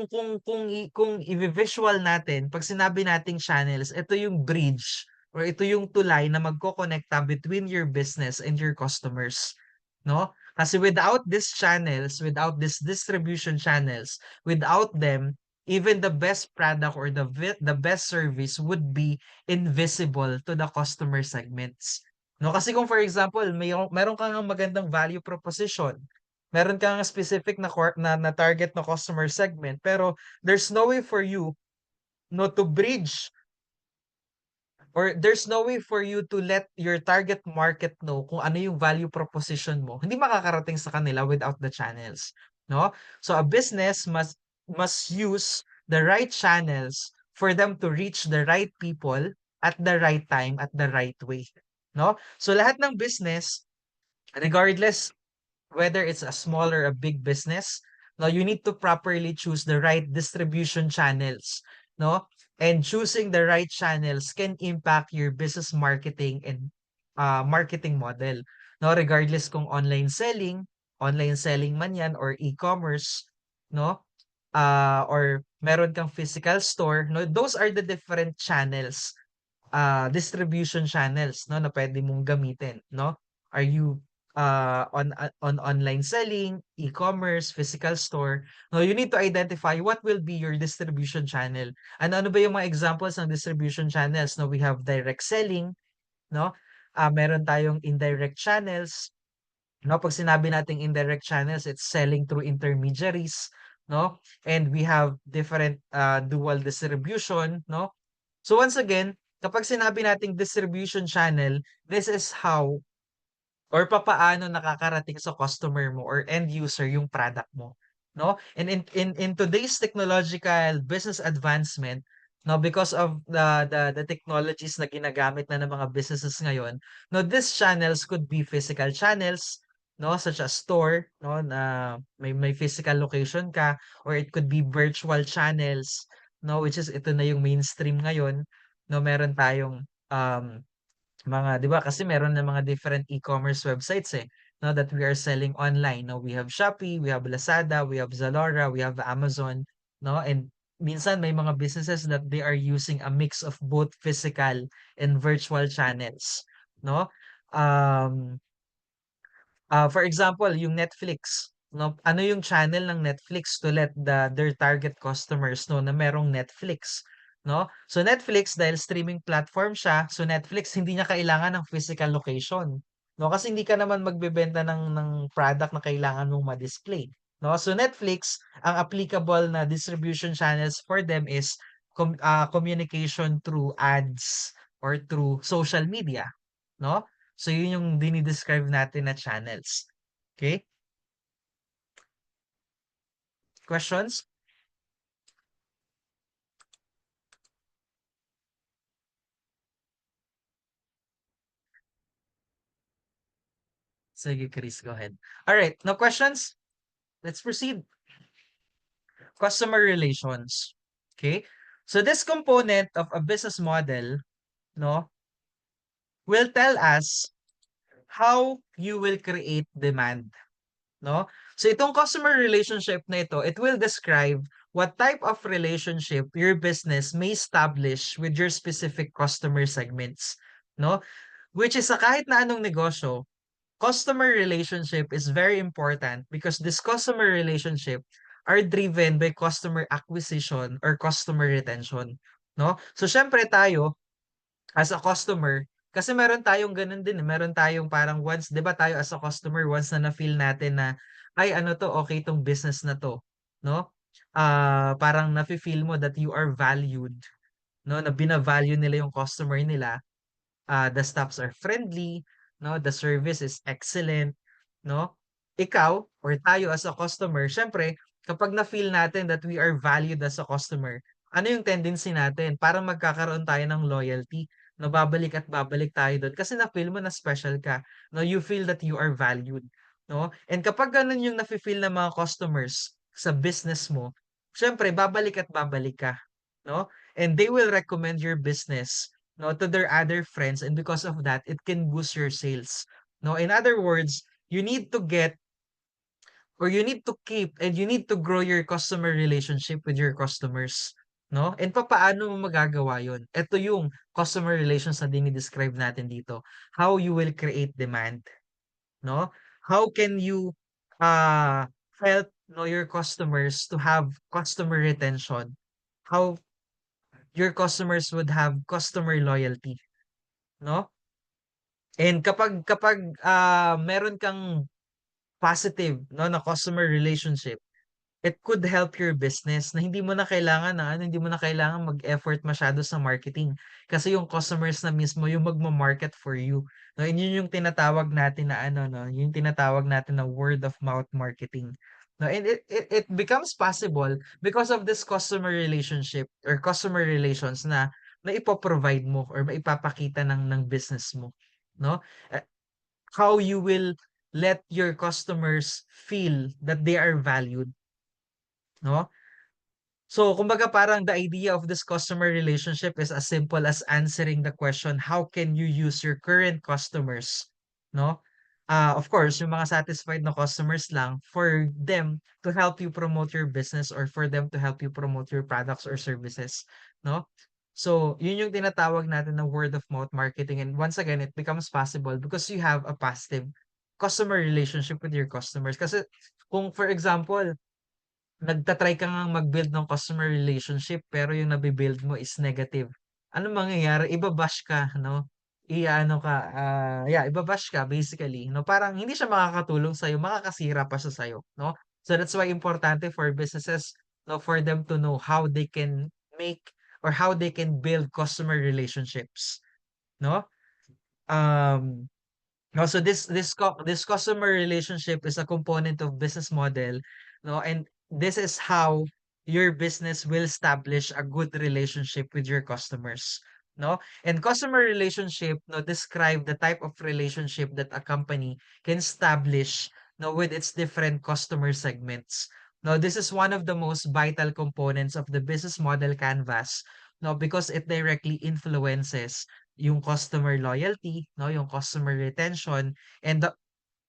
i-visual natin, pag sinabi nating channels, ito yung bridge or ito yung tulay na magkokonekta between your business and your customers, no? Kasi without these channels, without these distribution channels, without them, even the best product or the best service would be invisible to the customer segments. No, kasi kung for example, meron kang magandang value proposition, meron kang specific na target na customer segment, pero there's no way for you no to bridge, or there's no way for you to let your target market know kung ano yung value proposition mo. Hindi makakarating sa kanila without the channels, no? So a business must use the right channels for them to reach the right people at the right time, at the right way, no? So lahat ng business, regardless whether it's a small or a big business, no, you need to properly choose the right distribution channels, no? And choosing the right channels can impact your business marketing and marketing model, no? Regardless kung online selling man yan, or e-commerce, no? Or meron kang physical store, no? Those are the different channels distribution channels, no, na pwede mong gamitin, no? Are you on online selling, e-commerce, physical store? No, you need to identify what will be your distribution channel. Ano ba yung mga examples ng distribution channels? No, we have direct selling, no? Meron tayong indirect channels. No, pag sinabi nating indirect channels, it's selling through intermediaries, no? And we have different dual distribution, no? So once again, kapag sinabi nating distribution channel, this is how or papaano nakakarating sa customer mo or end user yung product mo, no? And in today's technological business advancement, no, because of the technologies na ginagamit na ng mga businesses ngayon, no, these channels could be physical channels, no, such as store, no, na may physical location ka, or it could be virtual channels, no, which is ito na yung mainstream ngayon, no, meron tayong mga 'di ba kasi meron na mga different e-commerce websites eh, no, that we are selling online, no? We have Shopee, we have Lazada, we have Zalora, we have Amazon, no? And minsan may mga businesses that they are using a mix of both physical and virtual channels, no? Um for example, yung Netflix, no? Ano yung channel ng Netflix to let their target customers know na merong Netflix, no? So Netflix dahil streaming platform siya, so Netflix hindi niya kailangan ng physical location, no? Kasi hindi ka naman magbebenta ng product na kailangan mong ma-display, no? So Netflix, ang applicable na distribution channels for them is communication through ads or through social media, no? So, yun yung dinidescribe natin na channels. Okay? Questions? Sige, Chris, go ahead. All right, no questions? Let's proceed. Customer relations. Okay? So, this component of a business model, no, will tell us how you will create demand. No? So itong customer relationship na ito, it will describe what type of relationship your business may establish with your specific customer segments, no? Which is sa kahit na anong negosyo, customer relationship is very important because this customer relationship are driven by customer acquisition or customer retention, no? So syempre tayo as a customer, kasi meron tayong ganun din, meron tayong parang once, 'di ba tayo as a customer, once na na-feel natin na, ay ano 'to, okay 'tong business na 'to, 'no? Parang nafi-feel mo that you are valued, 'no? Na bina-value nila yung customer nila. The staffs are friendly, 'no? The service is excellent, 'no? Ikaw or tayo as a customer, syempre kapag na-feel natin that we are valued as a customer, ano yung tendency natin? Parang magkakaroon tayo ng loyalty, no? Babalik at babalik tayo doon kasi na-feel mo na special ka, no? You feel that you are valued, no? And kapag ganun yung nafi-feel ng mga customers sa business mo, syempre babalik at babalik ka, no? And they will recommend your business, no, to their other friends, and because of that it can boost your sales, no? In other words, you need to get or you need to keep and you need to grow your customer relationship with your customers, no? And papaano mo magagawa yon? Ito yung customer relations na dinidescribe natin dito. How you will create demand, no? How can you help, no, your customers to have customer retention? How your customers would have customer loyalty, no? And kapag meron kang positive, no, na customer relationship, it could help your business na hindi mo na kailangan na ano, hindi mo na kailangan mag-effort masyado sa marketing. Kasi yung customers na mismo yung magma-market for you. No, and yun yung tinatawag natin na ano, no, yung tinatawag natin na word of mouth marketing. No, and it becomes possible because of this customer relationship or customer relations na ipoprovide mo or maipapakita ng business mo, no? How you will let your customers feel that they are valued, no? So, kumbaga parang the idea of this customer relationship is as simple as answering the question, how can you use your current customers, no? Of course, yung mga satisfied na customers lang for them to help you promote your business or for them to help you promote your products or services, no? So, yun yung tinatawag natin na word of mouth marketing. And once again, it becomes possible because you have a positive customer relationship with your customers. Kasi kung for example, nagta-try ka ngang mag-build ng customer relationship pero yung nabibuild mo is negative. Ano mangyayari? Ibabash ka, no? Iano ka, ibabash ka basically, no? Parang hindi siya makakatulong sa'yo, makakasira pa siya sa'yo, no? So that's why importante for businesses, no, for them to know how they can make or how they can build customer relationships, no? Um, no, so this customer relationship is a component of business model, no, and this is how your business will establish a good relationship with your customers, no? And customer relationship, no, describe the type of relationship that a company can establish, no, with its different customer segments. No, this is one of the most vital components of the business model canvas, no, because it directly influences yung customer loyalty, no, yung customer retention, and the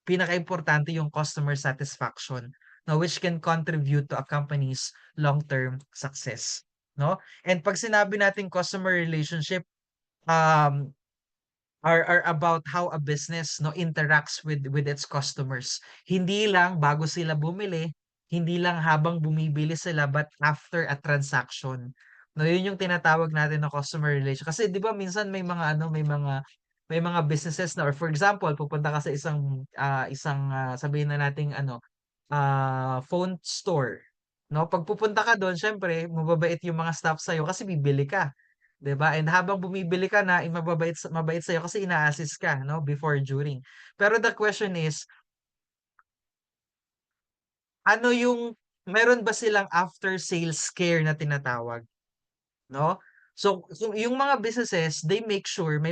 pinakaimportante yung customer satisfaction, no, which can contribute to a company's long-term success, no? And pag sinabi natin customer relationship, um, are about how a business, no, interacts with its customers. Hindi lang bago sila bumili, hindi lang habang bumibili sila, but after a transaction. No, yun yung tinatawag natin na customer relation. Kasi 'di ba minsan may mga businesses na, or for example, pupunta ka sa isang sabihin na nating phone store. No, pag pupunta ka doon, syempre mababait yung mga staff sa'yo kasi bibili ka. 'Di ba? And habang bumibili ka na, mabait sa'yo kasi ina-assist ka, no, before, during. Pero the question is, ano yung meron ba silang after sales care na tinatawag, no? So yung mga businesses, may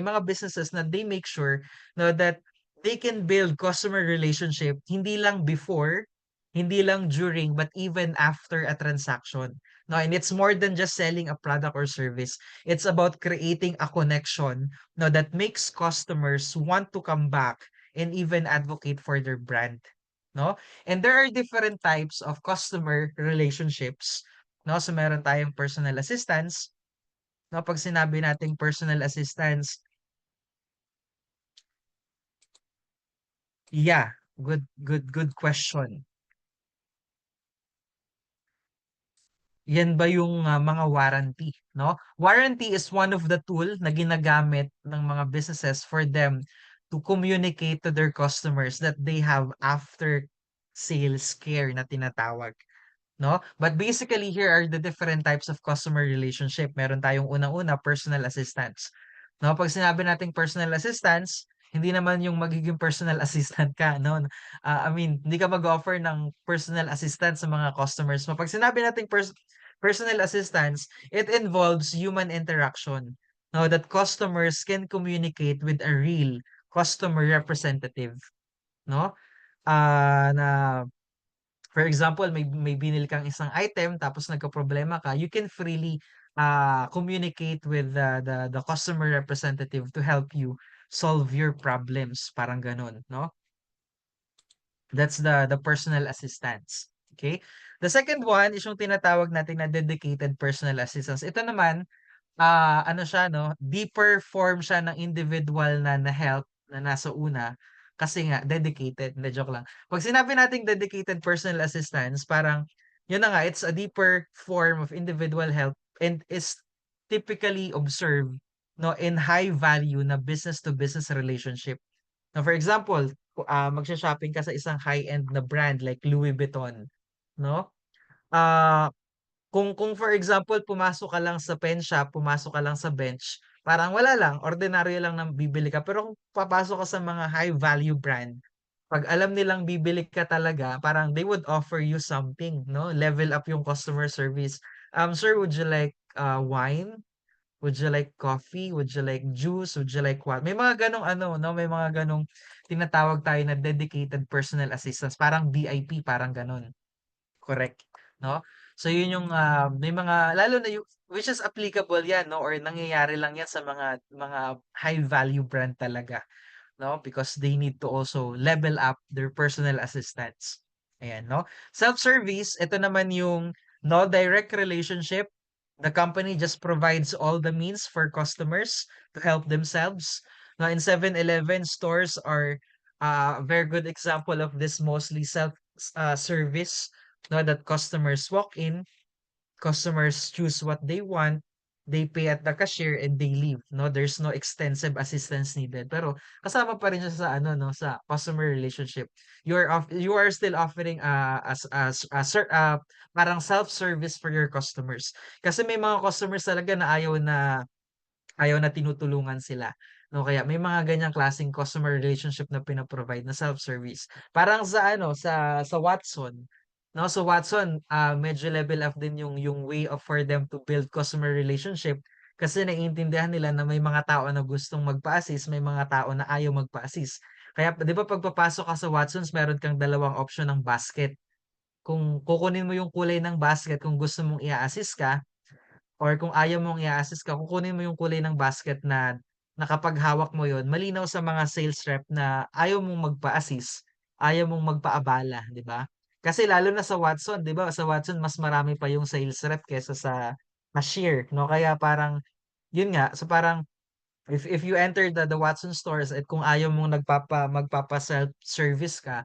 mga businesses na they make sure, no, that they can build customer relationship hindi lang before, hindi lang during, but even after a transaction. No, and it's more than just selling a product or service. It's about creating a connection, no, that makes customers want to come back and even advocate for their brand, no? And there are different types of customer relationships, no? So meron tayong personal assistance. No, pag sinabi nating personal assistance, yeah, good question. Yan ba yung mga warranty, no? Warranty is one of the tool na ginagamit ng mga businesses for them to communicate to their customers that they have after sales care na tinatawag, no? But basically, here are the different types of customer relationship. Meron tayong unang-una, personal assistance. No, pag sinabi nating personal assistance, hindi naman yung magiging personal assistant ka, no? I mean, hindi ka mag-offer ng personal assistance sa mga customers mo. Pag sinabi nating personal assistance, it involves human interaction. No, that customers can communicate with a real customer representative, no? Na for example, may binili kang isang item tapos nagkaproblema ka, you can freely communicate with the customer representative to help you solve your problems, parang ganun, no? That's the personal assistance. Okay? The second one is yung tinatawag natin na dedicated personal assistance. Ito naman, ano siya 'no, deeper form siya ng individual na help na nasa una, kasi nga dedicated, hindi, joke lang. 'Pag sinabi nating dedicated personal assistance, parang yun na nga, it's a deeper form of individual help and is typically observed, 'no, in high value na business to business relationship. Now, for example, magsho-shopping ka sa isang high-end na brand like Louis Vuitton, 'no? Ah kung for example pumasok ka lang sa pen shop, pumasok ka lang sa bench, parang wala lang, ordinaryo lang ng bibili ka. Pero kung papasok ka sa mga high value brand, 'pag alam nilang bibili ka talaga, parang they would offer you something, 'no? Level up yung customer service. Sir, would you like wine? Would you like coffee? Would you like juice? Would you like what? May mga ganong ano, 'no? May mga ganong tinatawag tayo na dedicated personal assistance, parang VIP, parang ganon. Correct, 'no? So yun yung, may mga lalo na yung which is applicable 'yan, 'no, or nangyayari lang 'yan sa mga high value brand talaga, 'no, because they need to also level up their personal assistants. Ayan, 'no? Self-service, ito naman yung no direct relationship, The company just provides all the means for customers to help themselves. Now, in 7-Eleven, stores are a very good example of this, mostly self service. No, that customers walk in, customers choose what they want, they pay at the cashier and they leave, no? There's no extensive assistance needed. Pero kasama pa rin siya sa ano, no, sa customer relationship. You are still offering parang self-service for your customers. Kasi may mga customers talaga na ayaw na tinutulungan sila. No, kaya may mga ganyang klaseng customer relationship na pina-provide na self-service. Parang sa ano, sa Watson. No, so Watson, medyo level up din yung way of for them to build customer relationship kasi naiintindihan nila na may mga tao na gustong magpa-assist, may mga tao na ayaw magpa-assist. Kaya 'di ba pag papasok ka sa Watsons, meron kang dalawang option ng basket. Kung kukunin mo yung kulay ng basket kung gusto mong i-assist ka, or kung ayaw mong i-assist ka, kukunin mo yung kulay ng basket na kapag hawak mo yon, malinaw sa mga sales rep na ayaw mong magpa-assist, ayaw mong magpaabala, 'di ba? Kasi lalo na sa Watson, 'di ba? Sa Watson mas marami pa yung sales rep kaysa sa cashier, no? Kaya parang yun nga, so parang if you enter the Watson stores at kung ayaw mong magpapa self-service ka,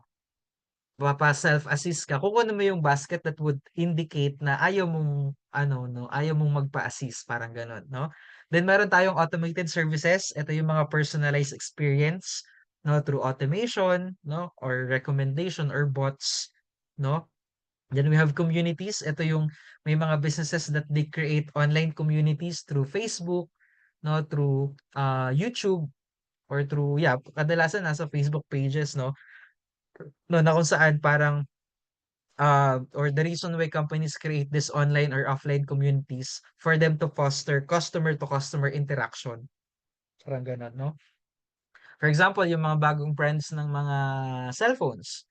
self-assist ka, kukunin mo yung basket that would indicate na ayaw mong ano 'no, ayaw mong magpa-assist, parang gano'n 'no. Then meron tayong automated services, ito yung mga personalized experience 'no, through automation 'no, or recommendation or bots 'no. Then we have communities, ito yung may mga businesses that they create online communities through Facebook 'no, through, YouTube or through kadalasan nasa Facebook pages 'no, na kung saan parang or the reason why companies create this online or offline communities for them to foster customer to customer interaction. Parang gano'n, no? For example, yung mga bagong brands ng mga cellphones,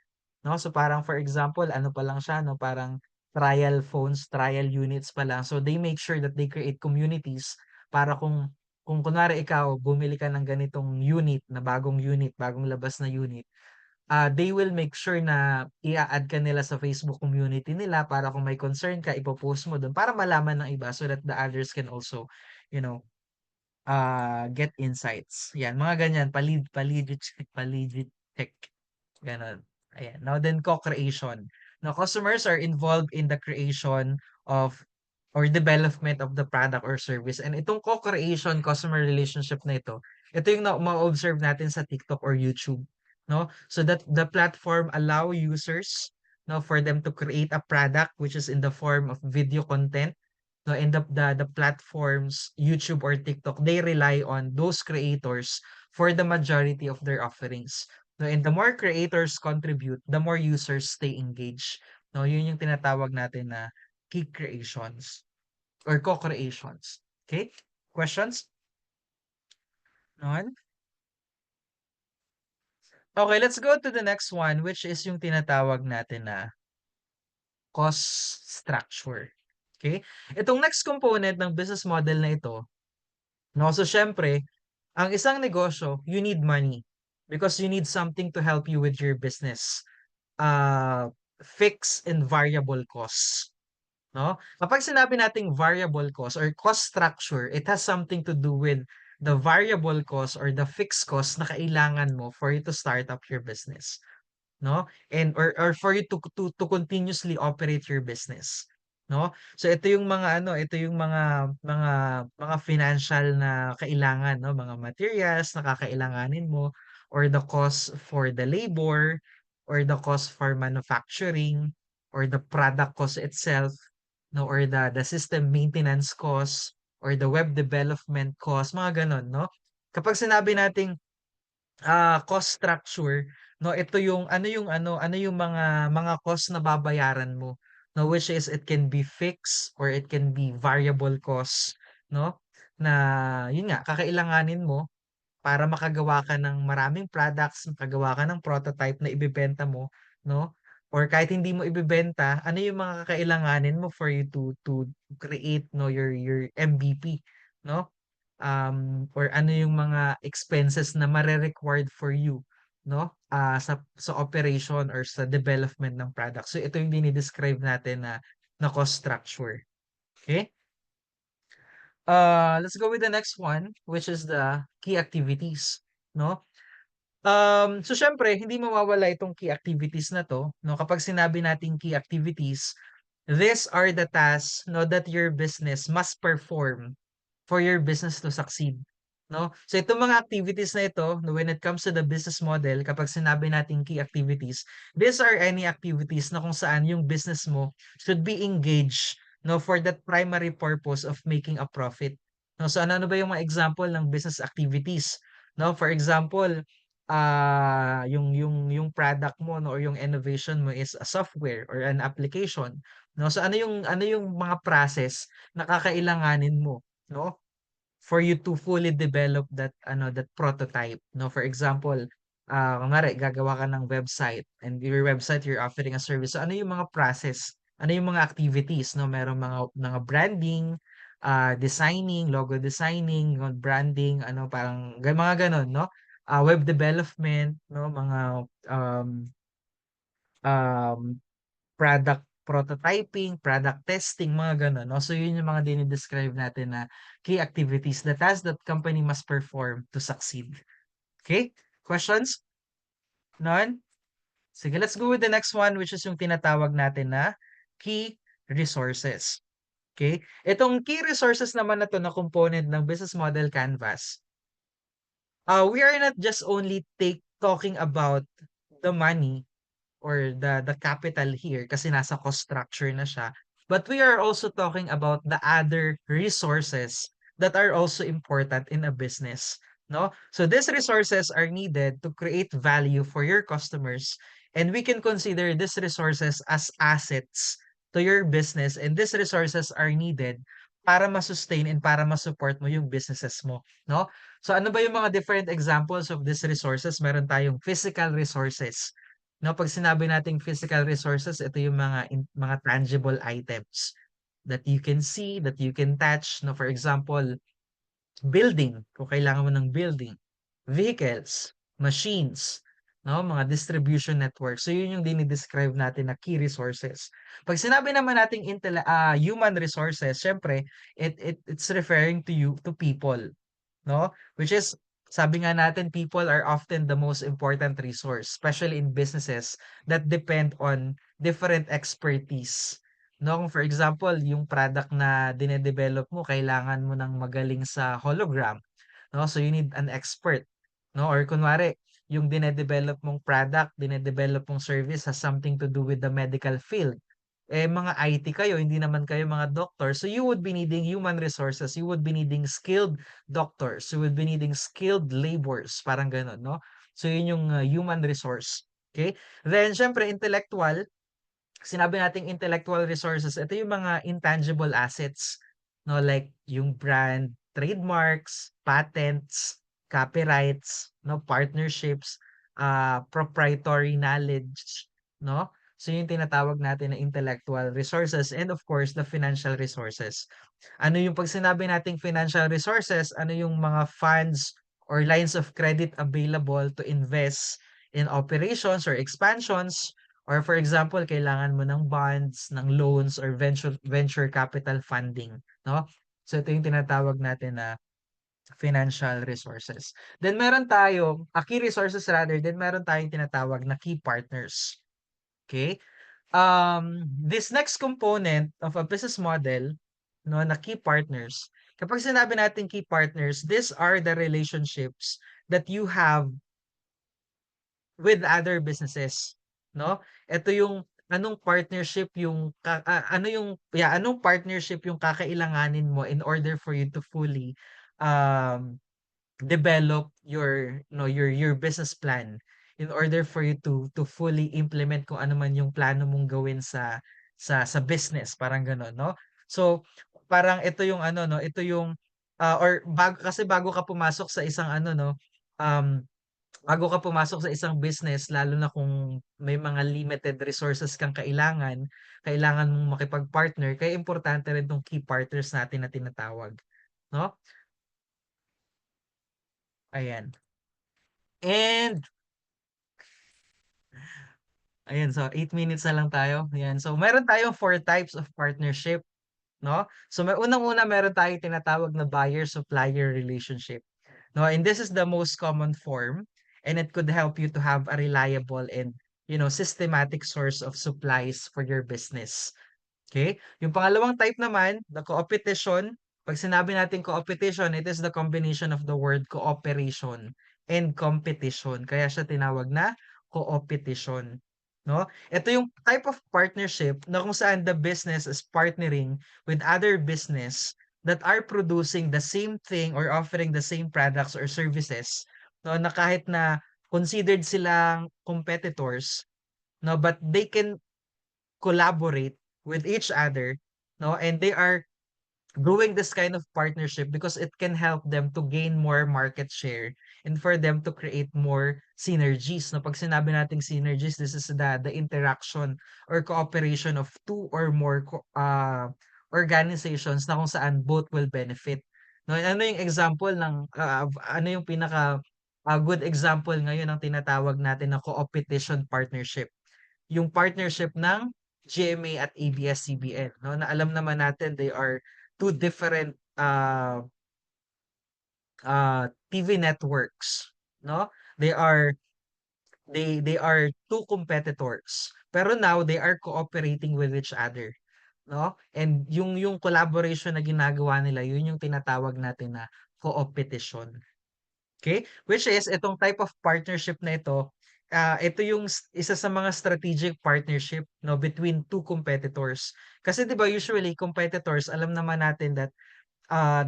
no? So parang for example, ano pa lang siya, no? Parang trial phones, trial units pa lang. So they make sure that they create communities para kung kunwari ikaw bumili ka ng ganitong unit, na bagong unit, bagong labas na unit, they will make sure na i-a-add ka nila sa Facebook community nila para kung may concern ka, ipo-post mo dun para malaman ng iba so that the others can also, you know, get insights. Yan, mga ganyan, paligid check. Ganon. Ayan. Now then, co-creation. Now, customers are involved in the creation of or development of the product or service. And itong co-creation, customer relationship na ito yung ma-observe natin sa TikTok or YouTube. No? So that the platform allow users no, for them to create a product which is in the form of video content. No, and the platforms, YouTube or TikTok, they rely on those creators for the majority of their offerings. No, and the more creators contribute, the more users stay engaged. No, yun yung tinatawag natin na key creations or co-creations. Okay? Questions? None? Okay, let's go to the next one, which is yung tinatawag natin na cost structure. Okay? Itong next component ng business model na ito, no? So, syempre, ang isang negosyo, you need money because you need something to help you with your business. Fixed and variable costs. No? Kapag sinabi nating variable cost or cost structure, it has something to do with the variable cost or the fixed cost na kailangan mo for you to start up your business. No? And or for you to continuously operate your business. No? So ito yung mga ito yung mga financial na kailangan, no? Mga materials na kakailanganin mo or the cost for the labor or the cost for manufacturing or the product cost itself, no? Or the system maintenance cost or the web development cost, mga ganon, no? Kapag sinabi nating cost structure, no, ito yung ano yung mga cost na babayaran mo, no, which is it can be fixed or it can be variable cost, no, na yun nga kakailanganin mo para makagawa ka ng maraming products, makagawa ka ng prototype na ibebenta mo, no? Or kahit hindi mo ibebenta, ano yung mga kakailanganin mo for you to create no your MVP, no? Or ano yung mga expenses na mare-required for you, no? Sa operation or sa development ng product. So ito yung dinidescribe natin na cost structure. Okay? Let's go with the next one, which is the key activities, no? So syempre, hindi mawawala itong key activities na to, no? Kapag sinabi nating key activities, these are the tasks, no, that your business must perform for your business to succeed, no? So itong mga activities na ito, no, when it comes to the business model, kapag sinabi nating key activities, these are any activities na kung saan yung business mo should be engaged, no, for that primary purpose of making a profit. No, so ano ba yung mga example ng business activities? No, for example, yung product mo, no, or yung innovation mo is a software or an application, no? So ano yung mga process na kakailanganin mo, no, for you to fully develop that prototype, no? For example, kunwari gagawa ka ng website, and your website you're offering a service. So ano yung mga process? Ano yung mga activities, no? Merong mga branding, designing, logo designing, branding, ano parang mga ganon, no? Web development, no? Mga um um product prototyping, product testing, mga gano'n, 'no? So, yun yung mga dine-describe natin na key activities, the tasks that company must perform to succeed. Okay? Questions? None? Sige, let's go with the next one, which is yung tinatawag natin na key resources. Okay? Itong key resources naman na 'to na component ng business model canvas, we are not just only talking about the money or the capital here kasi nasa cost structure na siya. But we are also talking about the other resources that are also important in a business, no? So these resources are needed to create value for your customers, and we can consider these resources as assets to your business, and these resources are needed para ma-sustain and para ma-support mo yung businesses mo, no? So ano ba yung mga different examples of these resources? Meron tayong physical resources. No, pag sinabi nating physical resources, ito yung mga tangible items that you can see, that you can touch. No, for example, building, kung kailangan mo ng building, vehicles, machines, no, mga distribution network. So yun yung dinidescribe natin na key resources. Pag sinabi naman nating human resources, syempre, it's referring to people, no? Which is, sabi nga natin, people are often the most important resource, especially in businesses that depend on different expertise. No, kung for example, yung product na dinedevelop mo, kailangan mo ng magaling sa hologram, no? So you need an expert, no? Or kunwari, yung dinedevelop mong product, dinedevelop mong service has something to do with the medical field. Eh, mga IT kayo, hindi naman kayo mga doctor. So you would be needing human resources. You would be needing skilled doctors. You would be needing skilled laborers. Parang ganun, no? So yun yung human resource. Okay? Then, syempre, intellectual. Sinabi nating intellectual resources. Ito yung mga intangible assets. No? Like yung brand, trademarks, patents, copyrights, no? Partnerships, proprietary knowledge, no? So yung tinatawag natin na intellectual resources, and of course, the financial resources. Ano yung pag sinabi nating financial resources, ano yung mga funds or lines of credit available to invest in operations or expansions, or for example, kailangan mo ng bonds, ng loans, or venture capital funding, no? So ito yung tinatawag natin na financial resources. Then meron tayo, key resources rather, then meron tayong tinatawag na key partners. Okay? This next component of a business model, no, na key partners. Kapag sinabi natin key partners, these are the relationships that you have with other businesses, no? Ito yung anong partnership yung anong partnership yung kakailanganin mo in order for you to fully um develop your business plan, in order for you to fully implement kung ano man yung plano mong gawin sa business, parang gano'n, no? So parang ito yung ano, no, ito yung or bago ka pumasok sa isang ano, no, um bago ka pumasok sa isang business, lalo na kung may mga limited resources kang kailangan mong makipag-partner, kaya importante rin 'tong key partners natin na tinatawag, 'no? Ayan. And ayan, so 8 minutes na lang tayo. Ayan. So meron tayong 4 types of partnership, no? So may unang-una meron tayong tinatawag na buyer-supplier relationship. No, and this is the most common form, and it could help you to have a reliable and systematic source of supplies for your business. Okay? Yung pangalawang type naman, the competition. Pag sinabi natin competition, it is the combination of the word cooperation and competition. Kaya siya tinawag na competition. No? Ito yung type of partnership na kung saan the business is partnering with other business that are producing the same thing or offering the same products or services, no, na kahit na considered silang competitors, no, but they can collaborate with each other, no, and they are doing this kind of partnership because it can help them to gain more market share and for them to create more synergies. No, pag sinabi nating synergies, this is the interaction or cooperation of two or more organizations na kung saan both will benefit. No, ano yung example ng ano yung pinaka good example ngayon ng tinatawag natin na competition partnership? Yung partnership ng GMA at ABS-CBN, no, na alam naman natin they are two different TV networks, no? They are two competitors. Pero now they are cooperating with each other, no? And yung collaboration na ginagawa nila, yun yung tinatawag natin na competition. Okay? Which is itong type of partnership na ito yung isa sa mga strategic partnership, no, between two competitors. Kasi 'di ba usually competitors, alam naman natin that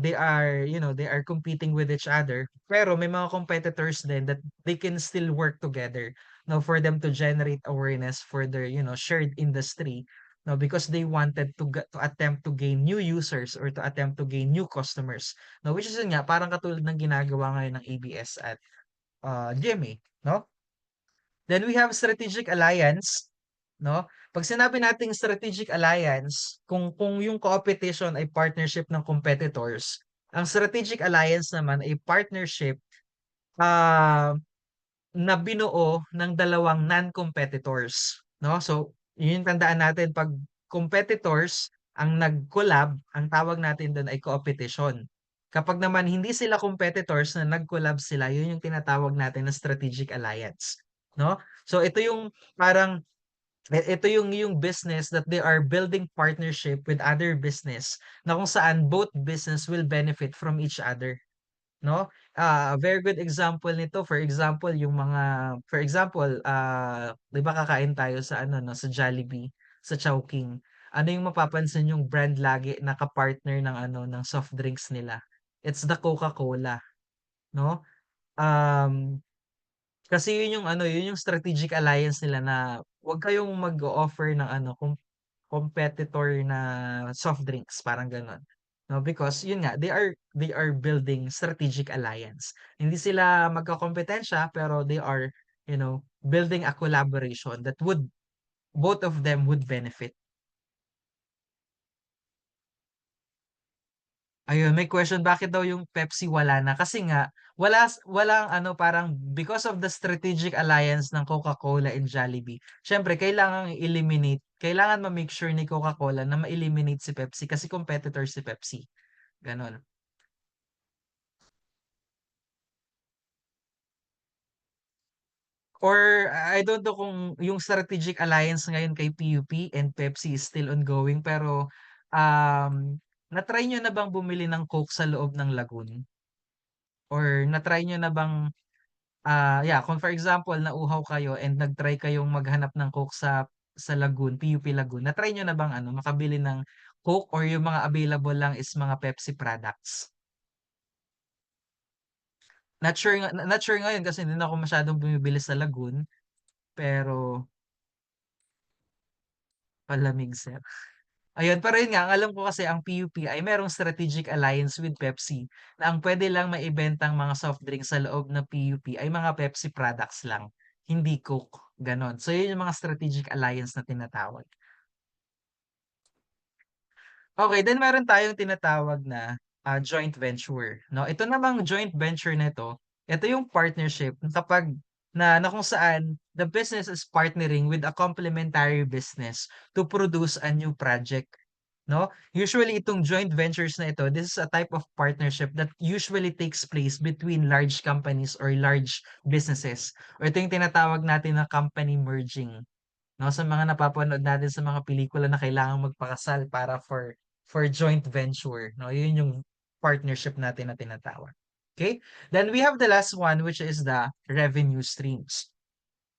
they are competing with each other, pero may mga competitors din that they can still work together, no, for them to generate awareness for their shared industry, no, because they wanted to attempt to gain new users or to attempt to gain new customers, no, which is yun nga parang katulad ng ginagawa ngayon ng ABS at GMA, no. Then we have strategic alliance, no? Pag sinabi nating strategic alliance, kung yung competition ay partnership ng competitors, ang strategic alliance naman ay partnership ah na binuo ng dalawang non-competitors, no? So, yun yung tandaan natin pag competitors ang nag-collab, ang tawag natin doon ay competition. Kapag naman hindi sila competitors na nag-collab sila, yun yung tinatawag natin na strategic alliance, no? So, ito yung parang ito yung business that they are building partnership with other business na kung saan both business will benefit from each other, no? A very good example nito, for example, 'di ba kakain tayo sa ano 'no, sa Jollibee, sa Chowking. Ano yung mapapansin yung brand lagi na ka-partner ng ano, ng soft drinks nila? It's the Coca-Cola, no? Um, Kasi yun yung ano, yun yung strategic alliance nila na wag kayong mag-o-offer ng ano, competitor na soft drinks, parang gano'n. No, because yun nga, they are building strategic alliance. Hindi sila magkakompetensya, pero they are, building a collaboration that would both of them would benefit. Ayun, may question, bakit daw yung Pepsi wala na? Kasi nga, walang ano, parang because of the strategic alliance ng Coca-Cola and Jollibee, syempre kailangan ma-make sure ni Coca-Cola na ma-eliminate si Pepsi kasi competitor si Pepsi. Ganon. Or I don't know kung yung strategic alliance ngayon kay PUP and Pepsi is still ongoing, pero na-try niyo na bang bumili ng Coke sa loob ng lagoon? Or na-try niyo na bang yeah, kung for example nauhaw kayo and nag-try kayong maghanap ng Coke sa lagoon, PUP Lagoon, na-try niyo na bang ano makabili ng Coke or yung mga available lang is mga Pepsi products? Not sure ngayon kasi hindi na ako masyadong bumibili sa lagoon, pero palamig sir. Ayun, pero yun nga, ang alam ko kasi ang PUP ay merong strategic alliance with Pepsi na ang pwede lang maibentang mga soft drinks sa loob ng PUP ay mga Pepsi products lang, hindi Coke, ganon. So yun yung mga strategic alliance na tinatawag. Okay, then meron tayong tinatawag na joint venture, no? Ito namang joint venture nito, ito yung partnership kapag na kung saan the business is partnering with a complementary business to produce a new project. no? Usually itong joint ventures na ito, this is a type of partnership that usually takes place between large companies or large businesses. O ito yung tinatawag natin na company merging. No, sa mga napapanood natin sa mga pelikula na kailangang magpakasal para for joint venture, no? Yun yung partnership natin na tinatawag. Okay? Then we have the last one, which is the revenue streams.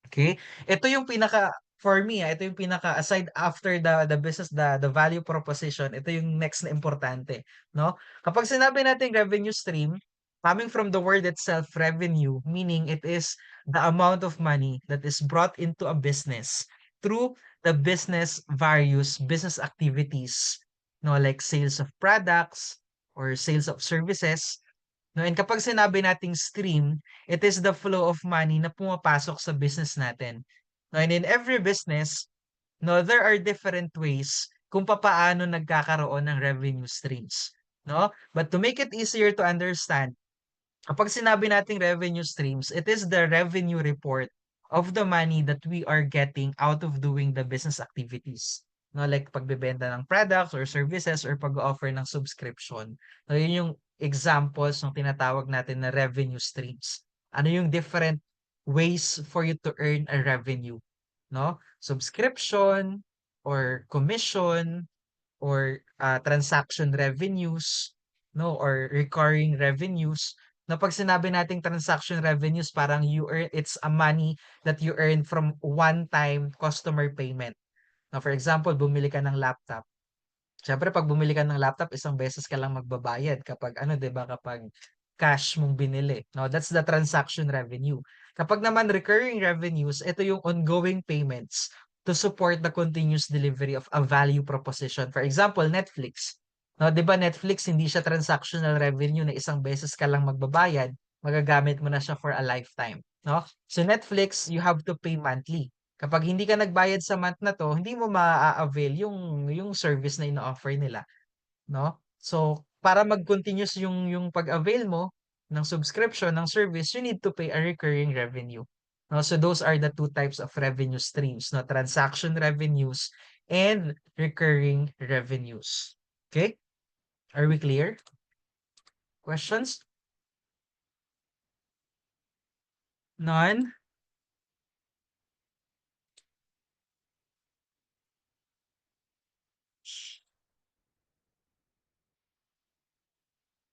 Okay? Ito yung pinaka for me, ito yung pinaka aside after the business, the value proposition, ito yung next na importante, no? Kapag sinabi natin revenue stream, coming from the word itself, revenue, meaning it is the amount of money that is brought into a business through the business various business activities, no, like sales of products or sales of services. No, and kapag sinabi nating stream, it is the flow of money na pumapasok sa business natin. No, and in every business, no, there are different ways kung papaano nagkakaroon ng revenue streams. No? But to make it easier to understand, kapag sinabi nating revenue streams, it is the revenue report of the money that we are getting out of doing the business activities. No, like pagbebenta ng products or services or pag-offer ng subscription. No, yun yung examples ng tinatawag natin na revenue streams. Ano yung different ways for you to earn a revenue, no? Subscription or commission or transaction revenues, no, or recurring revenues. Na pag sinabi nating transaction revenues, parang it's a money that you earn from one-time customer payment. Now, for example, bumili ka ng laptop. Siyempre, pag bumili ka ng laptop, isang beses ka lang magbabayad kapag 'di ba, kapag cash mong binili. No, that's the transaction revenue. Kapag naman recurring revenues, ito yung ongoing payments to support the continuous delivery of a value proposition. For example, Netflix. No, 'di ba Netflix hindi siya transactional revenue na isang beses ka lang magbabayad, magagamit mo na siya for a lifetime, no? So Netflix, you have to pay monthly. Kapag hindi ka nagbayad sa month na 'to, hindi mo maa-avail yung service na ino-offer nila, 'no? So, para mag-continuous yung pag-avail mo ng subscription ng service, you need to pay a recurring revenue, 'no? So, those are the two types of revenue streams, no? Transaction revenues and recurring revenues. Okay? Are we clear? Questions? None?